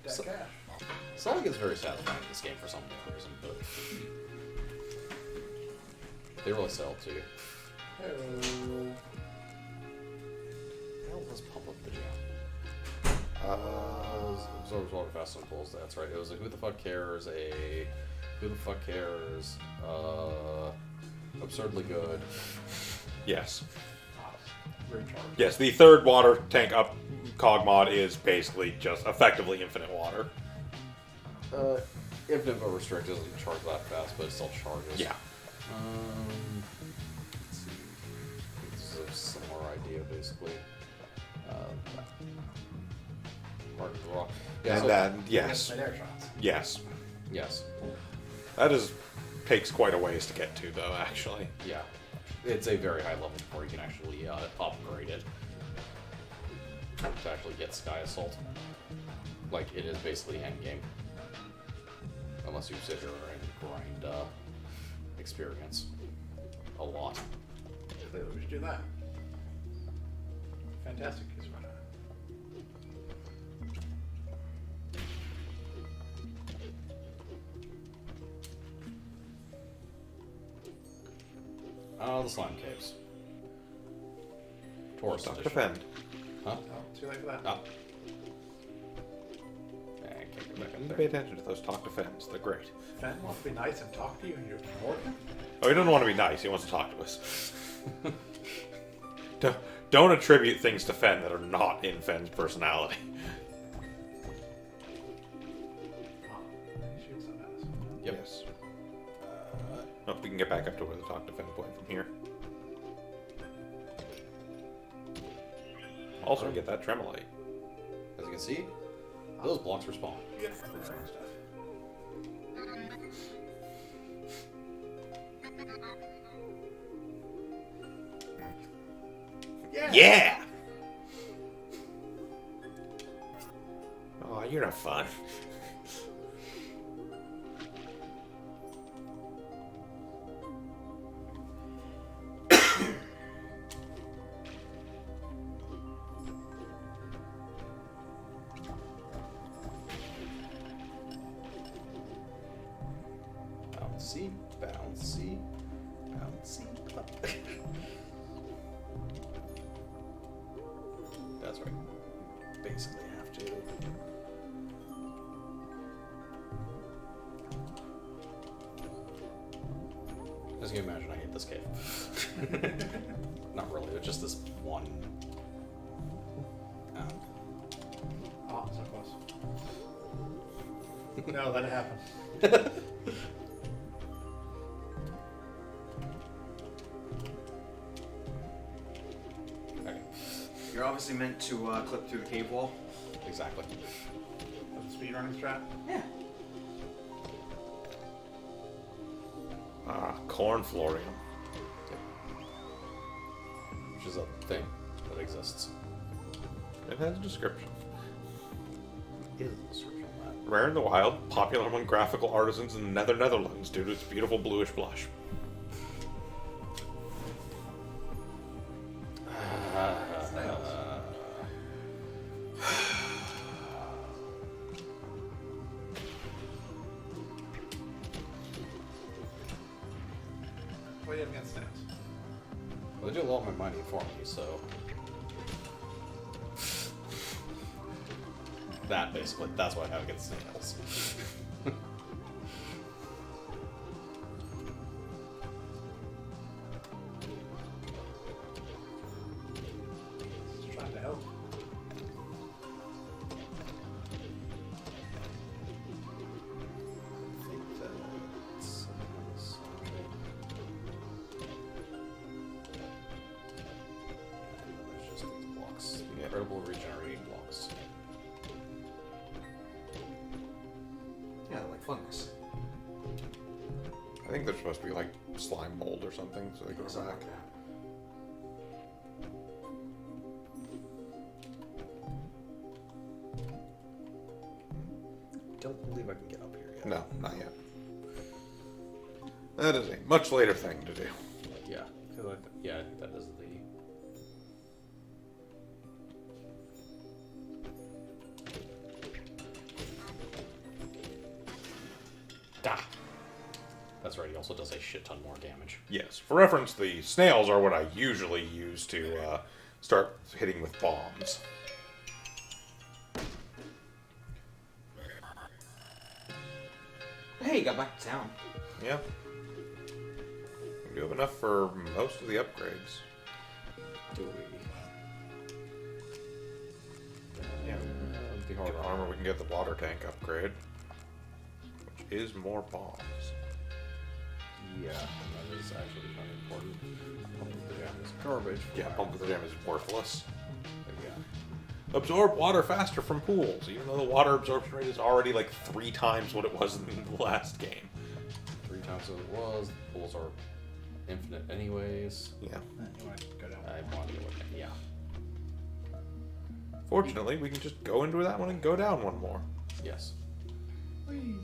that So- cash. Selling is very satisfying in this game for some reason, but they really sell to you. Hello. How was pump up the jam? Absorbs water faster than pulls. That's right. It was a who the fuck cares, absurdly good. Yes. Recharge. Yes, the third water tank up cog mod is basically just effectively infinite water. Infinite but restricted doesn't charge that fast, but it still charges. Yeah. Let's see. This is a similar idea, basically. Mark the rock. Yeah, And so- then, yes. Mid-air shots. Yes. Yes. That takes quite a ways to get to, though, actually. Yeah. It's a very high level before you can actually upgrade it to actually get Sky Assault. Like, it is basically endgame. Unless you sit here and grind experience a lot. Clearly we should do that. Fantastic. Is what The slime caves. Tourist Stuck edition. defend. Huh? Oh, too late for that. Ah. I can't go back You up pay there. attention to those talk defends. They're great. Fen wants to be nice and talk to you, and you ignore him? Oh, he doesn't want to be nice. He wants to talk to us. Don't attribute things to Fen that are not in Fen's personality. Oh, he shoots so fast. Yep. Yes. Oh, we can get back up to where the talk defend point from here. Also, get that tremolite. As you can see, those blocks respawn. Yeah, that's kind of stuff. Yeah! Oh, you're not fun. Bouncy, bouncy, bouncy. That's right. Basically have to. As you can imagine, I hate this cave. Not really, but just this one. Oh, so close. No, let it happen. Okay. You're obviously meant to clip through the cave wall. Exactly. That's a speedrunning strat. Yeah. Ah, cornflorium. Which is a thing that exists. It has a description. Is a description of that. Rare in the wild, popular among graphical artisans in the Netherlands due to its beautiful bluish blush. What do you have against snails? Well, they do a lot of my mining for me, so. That basically, that's what I have against snails. Just trying to help. I think that's. There's just these blocks. Yeah. Incredible regenerating blocks. Yeah, like fungus. I think they're supposed to be like slime mold or something, so they go Something back. like that. Don't believe I can get up here yet. No, not yet. That is a much later thing to do. Yeah, because yeah, that is the. Ah, that's right. He also does a shit ton more damage. Yes. For reference, the snails are what I usually use to start hitting with bombs. Hey, you got back to town. Yeah. We do have enough for most of the upgrades. Do we? Yeah. The Get hard armor, we can get the water tank upgrade, which is more bombs. Yeah, that is actually kind of important. Pump of the jam is garbage. Yeah, pump of the jam is worthless. But yeah. Absorb water faster from pools, even though the water absorption rate is already like 3 times what it was in the last game. 3 times what it was. The pools are infinite anyways. Yeah. You want to go down? I want to go with it. Yeah. Fortunately, we can just go into that one and go down one more. Yes. Okay.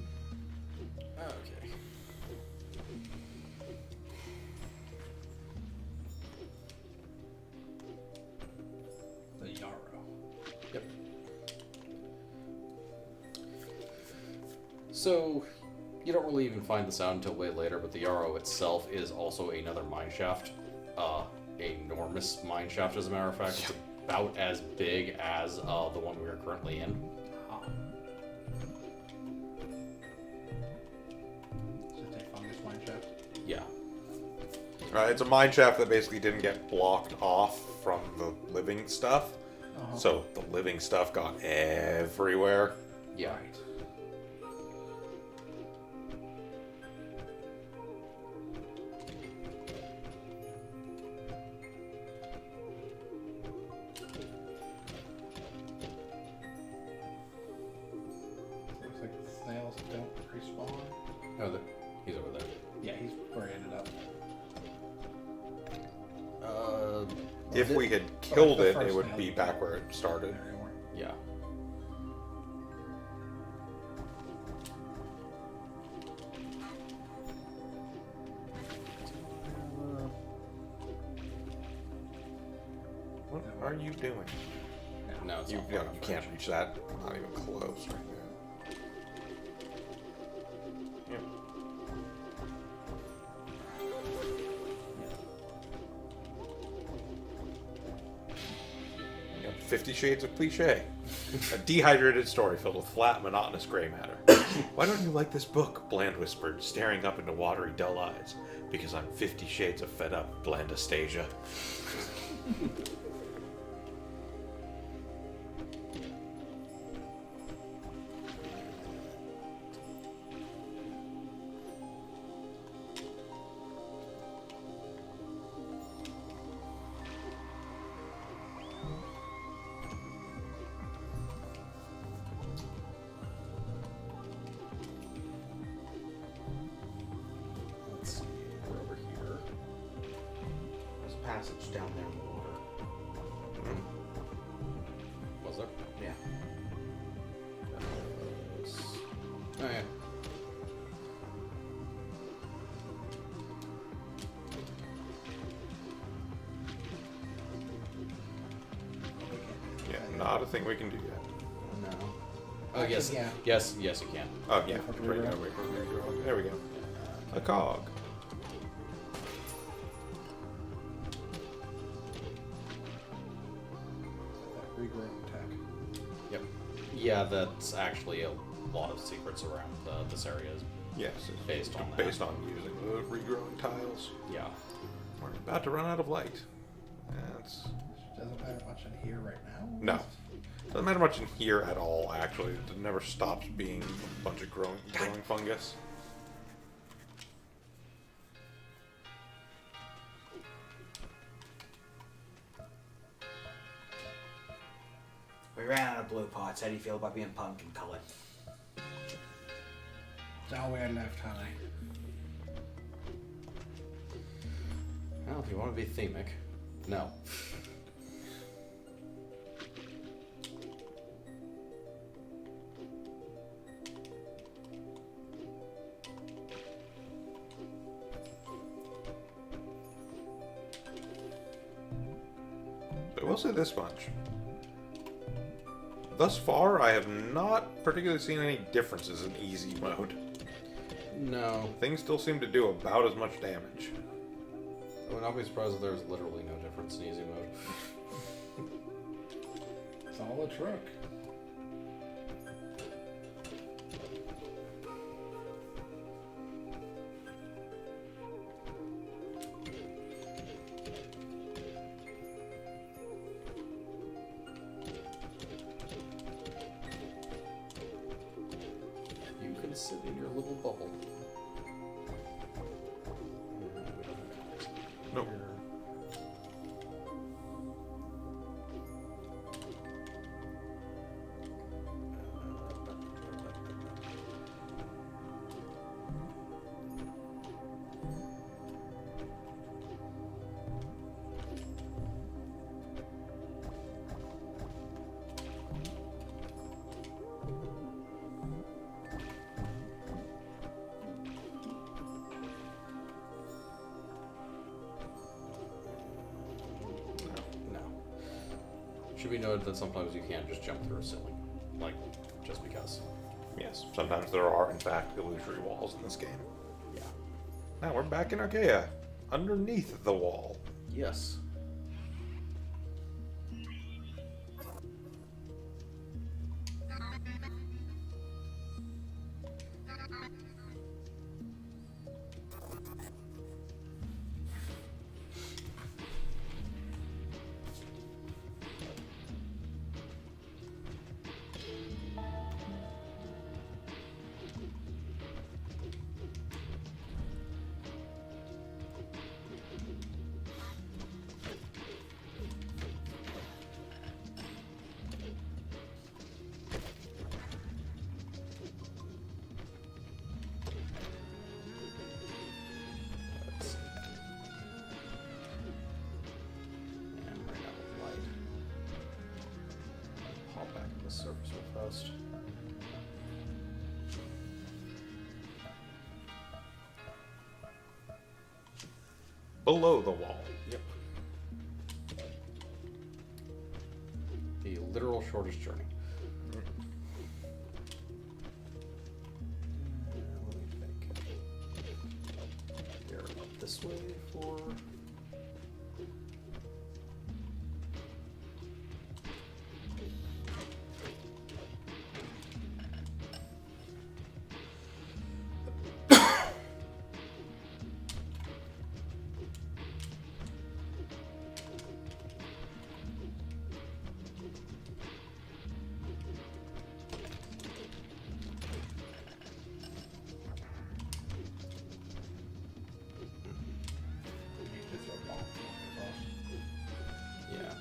The yarrow. Yep. So, you don't really even find this out until way later, but the Yarrow itself is also another mine shaft. Enormous mine shaft, as a matter of fact. It's about as big as the one we are currently in. Ah. Is it a fungus mine shaft? Yeah. It's a mine shaft that basically didn't get blocked off from the living stuff. Uh-huh. So the living stuff got everywhere. Yeah. Right. Looks like the snails don't respawn. Oh, he's over there. Yeah, he's where he ended up. If we had the killed it, first it would nail be you back killed. where it started. There you were. Yeah. What are you doing? No, it's You, not you, far you enough can't range. reach that. Not even close right there. Yeah. Yep, 50 Shades of Cliche. A dehydrated story filled with flat, monotonous gray matter. Why don't you like this book? Bland whispered, staring up into watery, dull eyes. Because I'm 50 shades of fed up, Blandastasia. passage down there in the water. Was there? Yeah. Oh yeah. Yeah, not a thing we can do yet. No. Oh Actually, yes, yeah. yes, yes, you can. Oh yeah, Okay, right, right. there we go. A cog. That regrowing tech. Yep. Yeah, that's actually a lot of secrets around this area. Yes, it's Based on that. based on using the regrowing tiles. Yeah. We're about to run out of light. That's Doesn't matter much in here right now. no. Doesn't matter much in here at all. Actually, it never stops being a bunch of growing fungus. We ran out of blue pots. How do you feel about being pumpkin colored? It's all we had left, honey. Well, if you want to be themic, no. I will say this much. Thus far, I have not particularly seen any differences in easy mode. No. Things still seem to do about as much damage. I would not be surprised if there's literally no difference in easy mode. It's all a trick. You can sit in your little bubble. Nope. No. Should be noted that sometimes you can't just jump through a ceiling. Like, just because. Yes, sometimes there are, in fact, illusory walls in this game. Yeah. Now we're back in Archaea, underneath the wall. Yes. Let's see. And right now with light. Pop back to the surface real fast. Below the wall. Yep. The literal shortest journey. Let me think. You're up this way for. Just a bomb across. Yeah.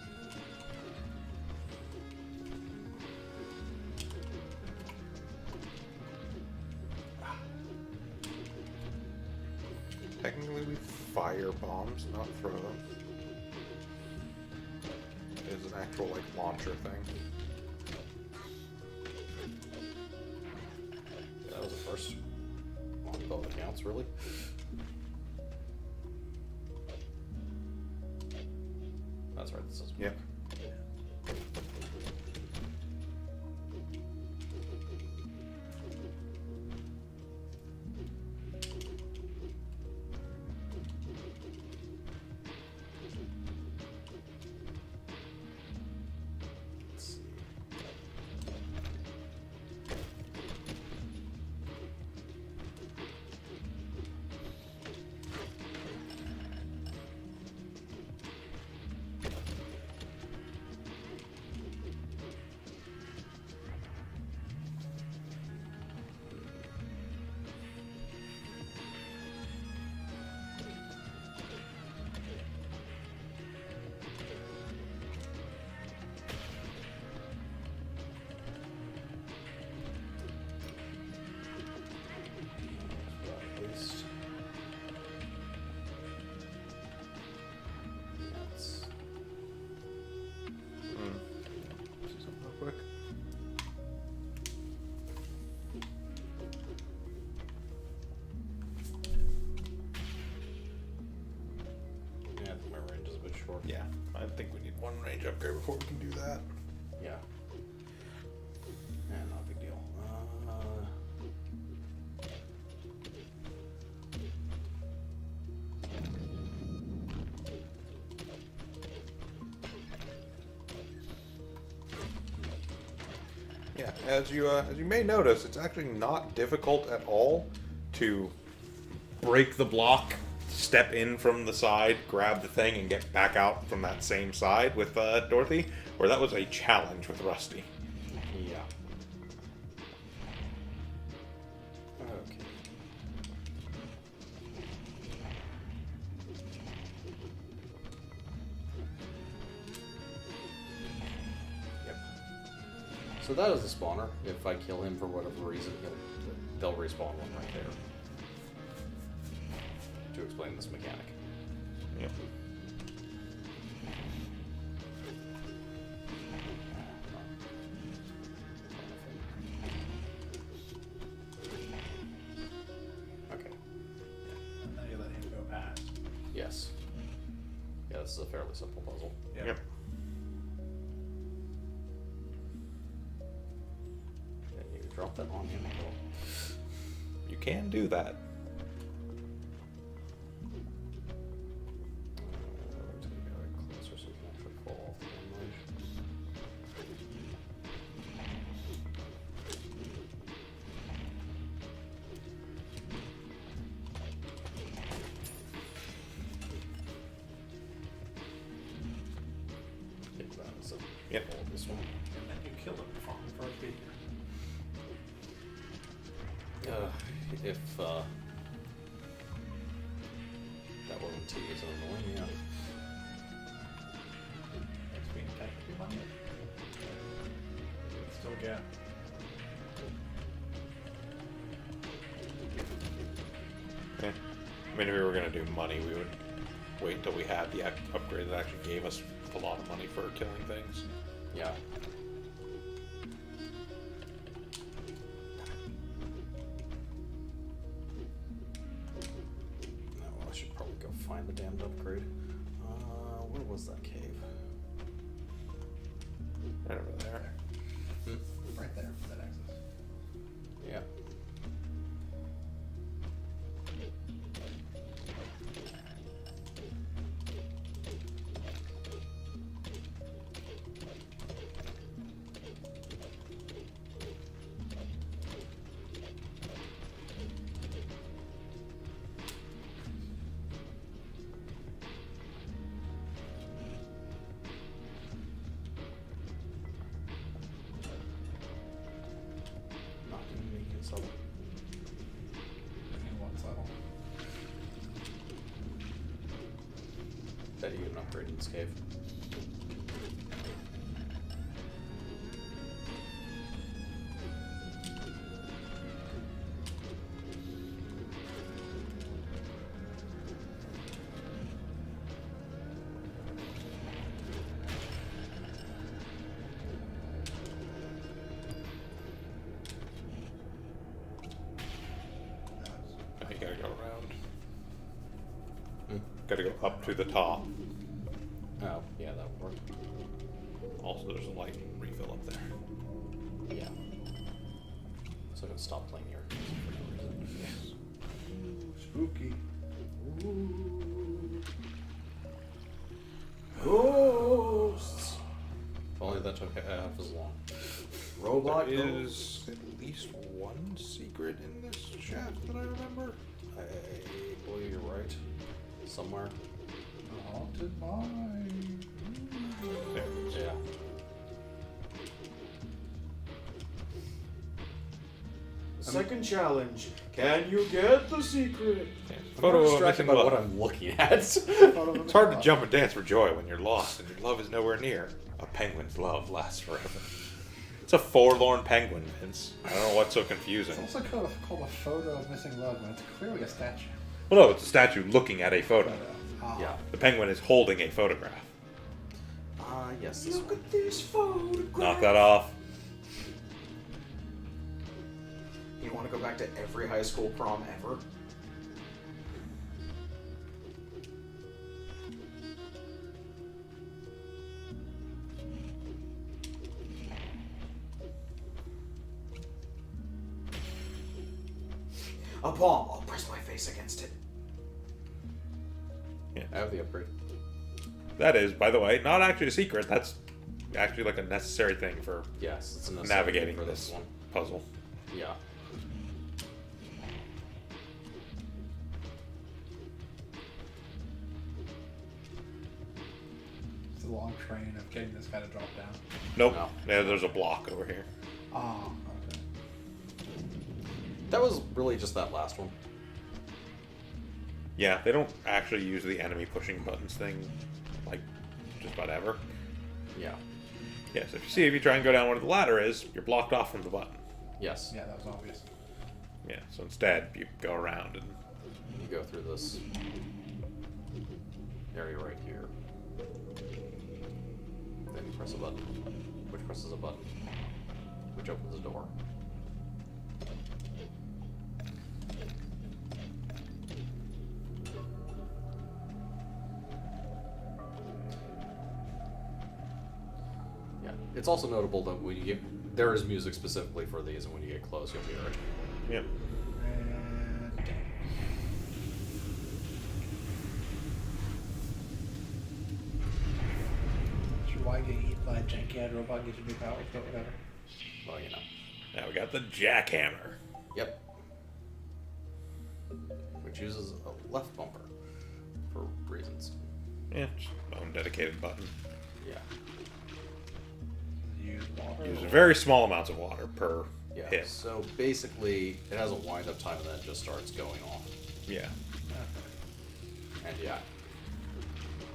Technically, we fire bombs, not throw them. an actual like launcher thing. That was the first on both accounts, really. That's right, this is Yep. Let's see. At least. That's See something real quick. yeah, I think my range is a bit short. Yeah, I think we need one range upgrade before we can do that. Yeah. Yeah, not a big deal. Yeah, as you may notice, it's actually not difficult at all to break the block, step in from the side, grab the thing, and get back out from that same side with Dorothy. Where that was a challenge with Rusty. Yeah. Okay. Yep. So that is the spawner. If I kill him for whatever reason, they'll respawn one right there. To explain this mechanic. Yep. Okay. And then you let him go past. Yes. Yeah, this is a fairly simple puzzle. Yep. And you drop that on him. You can do that. To get closer so you can actually fall off the damn ledge. Get that. So Yep. hold this one. And then you kill him from the first beat. If that wasn't tedious and annoying, yeah. It's being technically money. You can still get. Yeah. I mean, if we were gonna do money, we would wait until we had the upgrade that actually gave us a lot of money for killing things. Yeah. No, I should probably go find the damned upgrade. Where was that cave? Right over there. Right there for that access. Yeah. Not even making it subtle. In one level. That you can upgrade in this cave. Gotta go up to the top. Oh, yeah, that would work. Also, there's a light refill up there. Yeah. So I can stop playing your music for no reason. Spooky. Ghosts. If only that took half as long. Robot There ghosts. is at least one secret in this shaft that I remember. I believe you're right. Somewhere. A haunted mine. There. Yeah. Second challenge. Can you get the secret? Photo I'm of a distracted missing by love. what I'm looking at. It's hard to jump and dance for joy when you're lost and your love is nowhere near. A penguin's love lasts forever. It's a forlorn penguin, Vince. I don't know what's so confusing. It's also called a photo of missing love when it's clearly a statue. Well, no, it's a statue looking at a photo. Ah. Yeah. The penguin is holding a photograph. Yes, this Look one. at this photograph. Knock that off. You want to go back to every high school prom ever? A bomb. I'll press my face against it. I have the upgrade. That is, by the way, not actually a secret. That's actually like a necessary thing for Yes, it's a necessary navigating for this one. puzzle. Yeah. It's a long train of getting this guy to drop down. Nope. No. Yeah, there's a block over here. Ah, okay. That was really just that last one. Yeah, they don't actually use the enemy pushing buttons thing, like, just about ever. Yeah. Yes, if you try and go down where the ladder is, you're blocked off from the button. Yes. Yeah, that was obvious. Yeah, so instead, you go around and... You go through this area right here. Then you press a button. Which presses a button. Which opens a door. Yeah. It's also notable that when you get... There is music specifically for these, and when you get close, you'll hear it. Yeah. And sure why getting eaten by a janky-eyed robot gives you new powers, but whatever. Well, you know. Now we got the jackhammer. Yep. Which uses a left bumper for reasons. Yeah, just own dedicated button. Yeah. Use water. Uses very small amounts of water per Yeah. hit. So basically, it has a wind up time and then it just starts going off. Yeah. And yeah,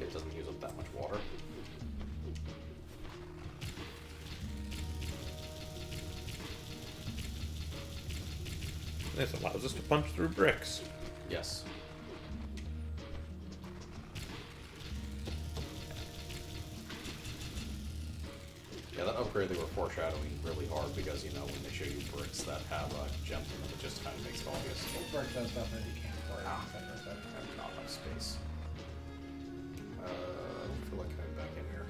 it doesn't use up that much water. This allows us to punch through bricks. Yes. Yeah, that upgrade they were foreshadowing really hard because, you know, when they show you bricks that have gems in them, it just kind of makes it obvious. Break that stuff that you can't play. Ah. I have not enough space. I don't feel like coming back in here.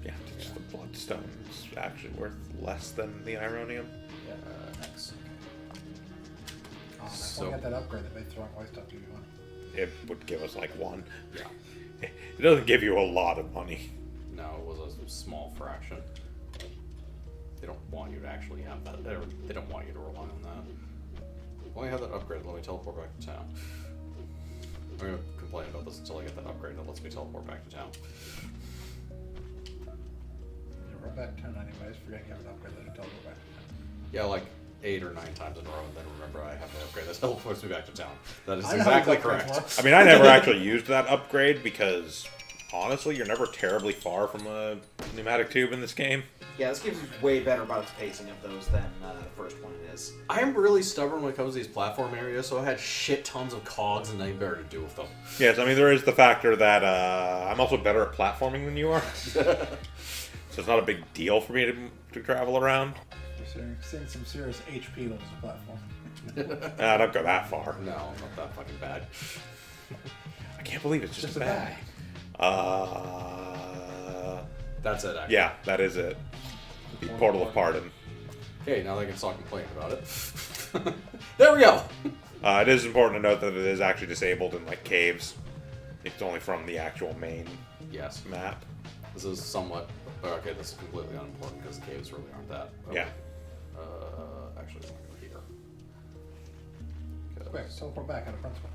Yeah, just the bloodstone is actually worth less than the ironium. X. Oh, nice. So- I got that upgrade that made throwing away stuff give you money. It would give us like one. Yeah. It doesn't give you a lot of money. No, it was a small fraction. They don't want you to actually have that. They don't want you to rely on that. When I have that upgrade, let me teleport back to town. I'm gonna complain about this until I get that upgrade that lets me teleport back to town. You run back to town anyways, forget you have an upgrade that you teleport back to town. Yeah, like 8 or 9 times in a row, and then remember I have the upgrade that teleports me back to town. That is I know how exactly these upgrades correct. work. I mean, I never actually used that upgrade because, honestly, you're never terribly far from a pneumatic tube in this game. Yeah, this game's way better about its pacing of those than the first one is. I am really stubborn when it comes to these platform areas, so I had shit tons of cogs and nothing better to do with them. Yes, I mean, there is the factor that I'm also better at platforming than you are. So it's not a big deal for me to travel around. You're seeing some serious HP levels of platform. Don't go that far. No, not that fucking bad. I can't believe it's just a bag. That's it, actually. Yeah, that is it. The Portal of Pardon. Okay, now they can stop complaining about it. There we go! It is important to note that it is actually disabled in like caves. It's only from the actual main Yes. map. This is somewhat... Okay, this is completely unimportant because the caves really aren't that. Yeah. Actually, I'm going to go here. Quick, teleport back out of front one.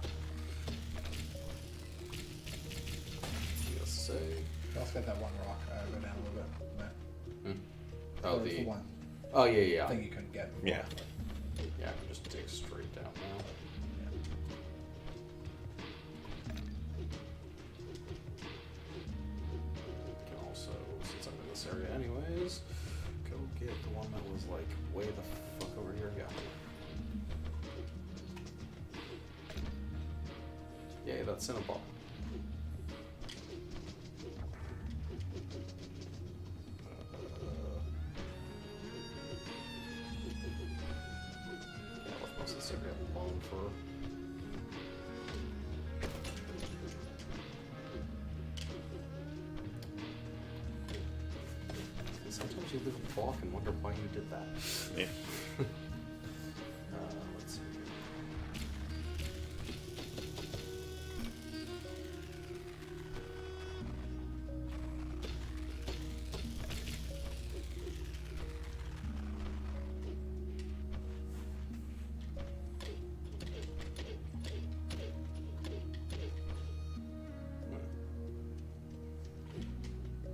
Let's say... You also got that one rock. Go down a little bit. Matt. Oh, There's the... one Oh, yeah. thing you couldn't get. Yeah. Yeah, I can just dig straight down now. Can also, since I'm in this area anyways, go get the one that was like way the fuck over here. Yeah. Yay, that's Cinnabon. Sometimes you live a block and wonder why you did that. Yeah. Let's see.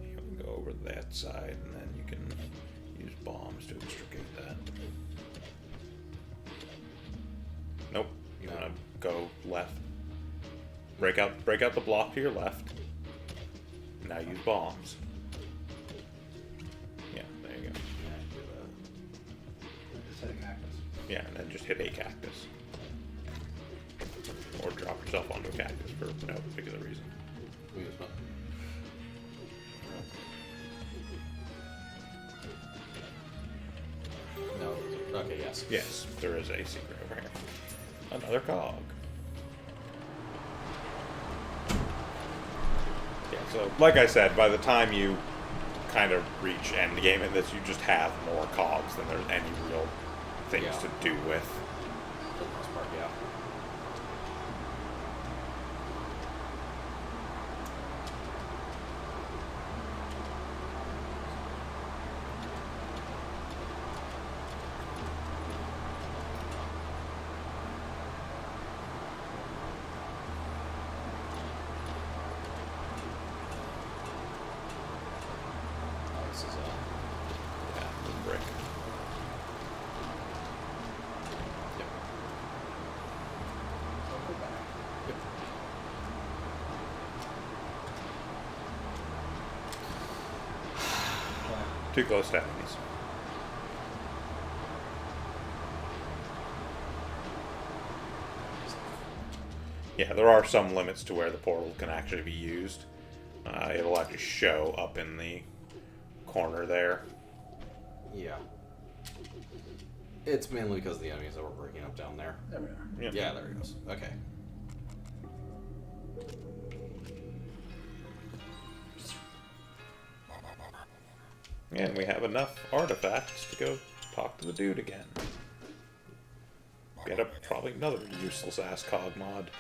You can go over to that side, and then you can use bombs to extricate that. Nope. You want to go left. Break out the block to your left. Now use bombs. Yeah, there you go. Just hit a cactus. Yeah, and then just hit a cactus. Or drop yourself onto a cactus for no particular reason. We use what? No. Okay, yes. Yes, there is a secret over here. Another cog. Yeah, so like I said, by the time you kind of reach end game in this, you just have more cogs than there's any real things Yeah. to do with. For the most part, yeah. This is Yeah, the brick. yep. Teleport back. Yep. Too close to enemies. Yeah, there are some limits to where the portal can actually be used. It'll actually show up in the corner there. Yeah. It's mainly because of the enemies that we're breaking up down there. There we are. Yep. Yeah, there it goes. Okay. And we have enough artifacts to go talk to the dude again. Get up probably another useless ass cog mod.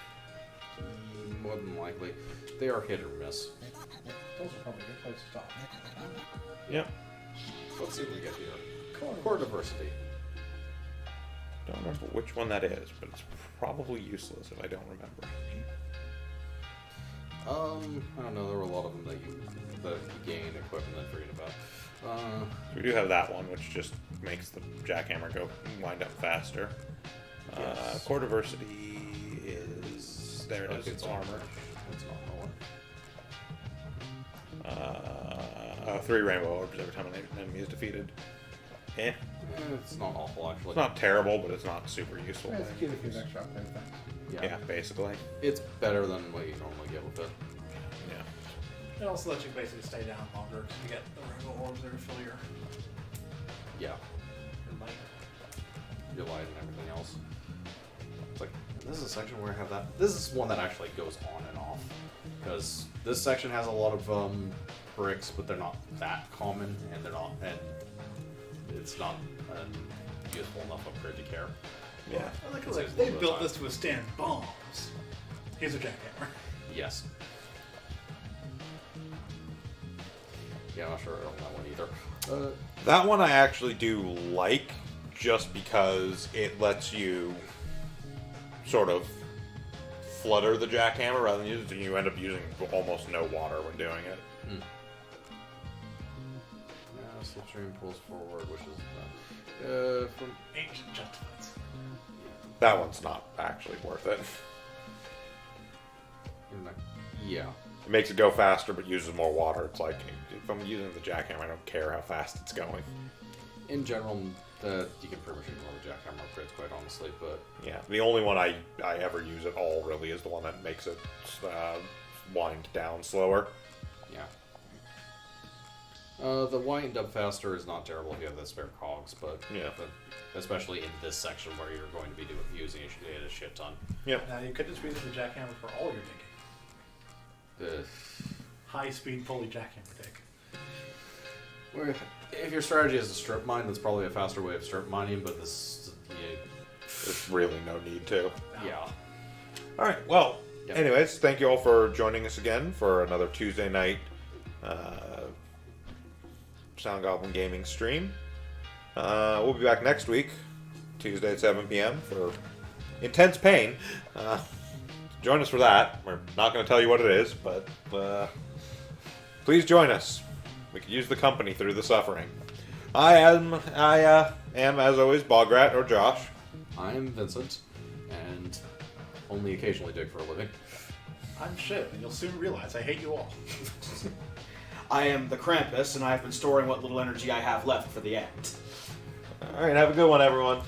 More than likely. They are hit or miss. Those are probably a good place to stop. Yep. Let's see what we get here. Core diversity. Don't remember which one that is, but it's probably useless if I don't remember. I don't know. There were a lot of them that you gain equipment that I forget about. So we do have that one, which just makes the jackhammer go wind up faster. Yes. Core diversity is there. It is. Okay, It's armor. It's not one. 3 rainbow orbs every time an enemy is defeated. Eh. It's not awful actually. It's not terrible, but it's not super useful. It's cute if you have extra upgrade things. Yeah, basically. It's better than what you normally get with it. Yeah. It also lets you basically stay down longer because you get the rainbow orbs that are fill your Yeah. This is a section where I have that. This is one that actually goes on and off. Because this section has a lot of bricks, but they're not that common, and it's not a useful enough upgrade to care. Yeah. I like how they built this to withstand bombs. Here's a jackhammer. Yes. Yeah, I'm not sure on that one either. That one I actually do like, just because it lets you sort of flutter the jackhammer rather than use it, and you end up using almost no water when doing it. Yeah, slipstream pulls forward, which is from Ancient justifies. That one's not actually worth it. yeah. It makes it go faster, but uses more water. It's like, if I'm using the jackhammer, I don't care how fast it's going. In general, you can pretty much ignore the jackhammer upgrades, quite honestly, but... Yeah, the only one I ever use at all, really, is the one that makes it wind down slower. Yeah. The wind up faster is not terrible if you have the spare cogs, but especially in this section where you're going to be using it a shit ton. Yep. Now you could just use the jackhammer for all your digging. High speed, fully jackhammer dig. If your strategy is a strip mine, that's probably a faster way of strip mining, but this... There's really no need to. Yeah. Alright, well, Yep. anyways, thank you all for joining us again for another Tuesday night Sound Goblin Gaming stream. We'll be back next week, Tuesday at 7 p.m. for Intense Pain. Join us for that. We're not going to tell you what it is, but please join us. We could use the company through the suffering. I am, as always, Bograt or Josh. I'm Vincent, and only occasionally dig for a living. I'm shit, and you'll soon realize I hate you all. I am the Krampus, and I've been storing what little energy I have left for the end. All right, have a good one, everyone.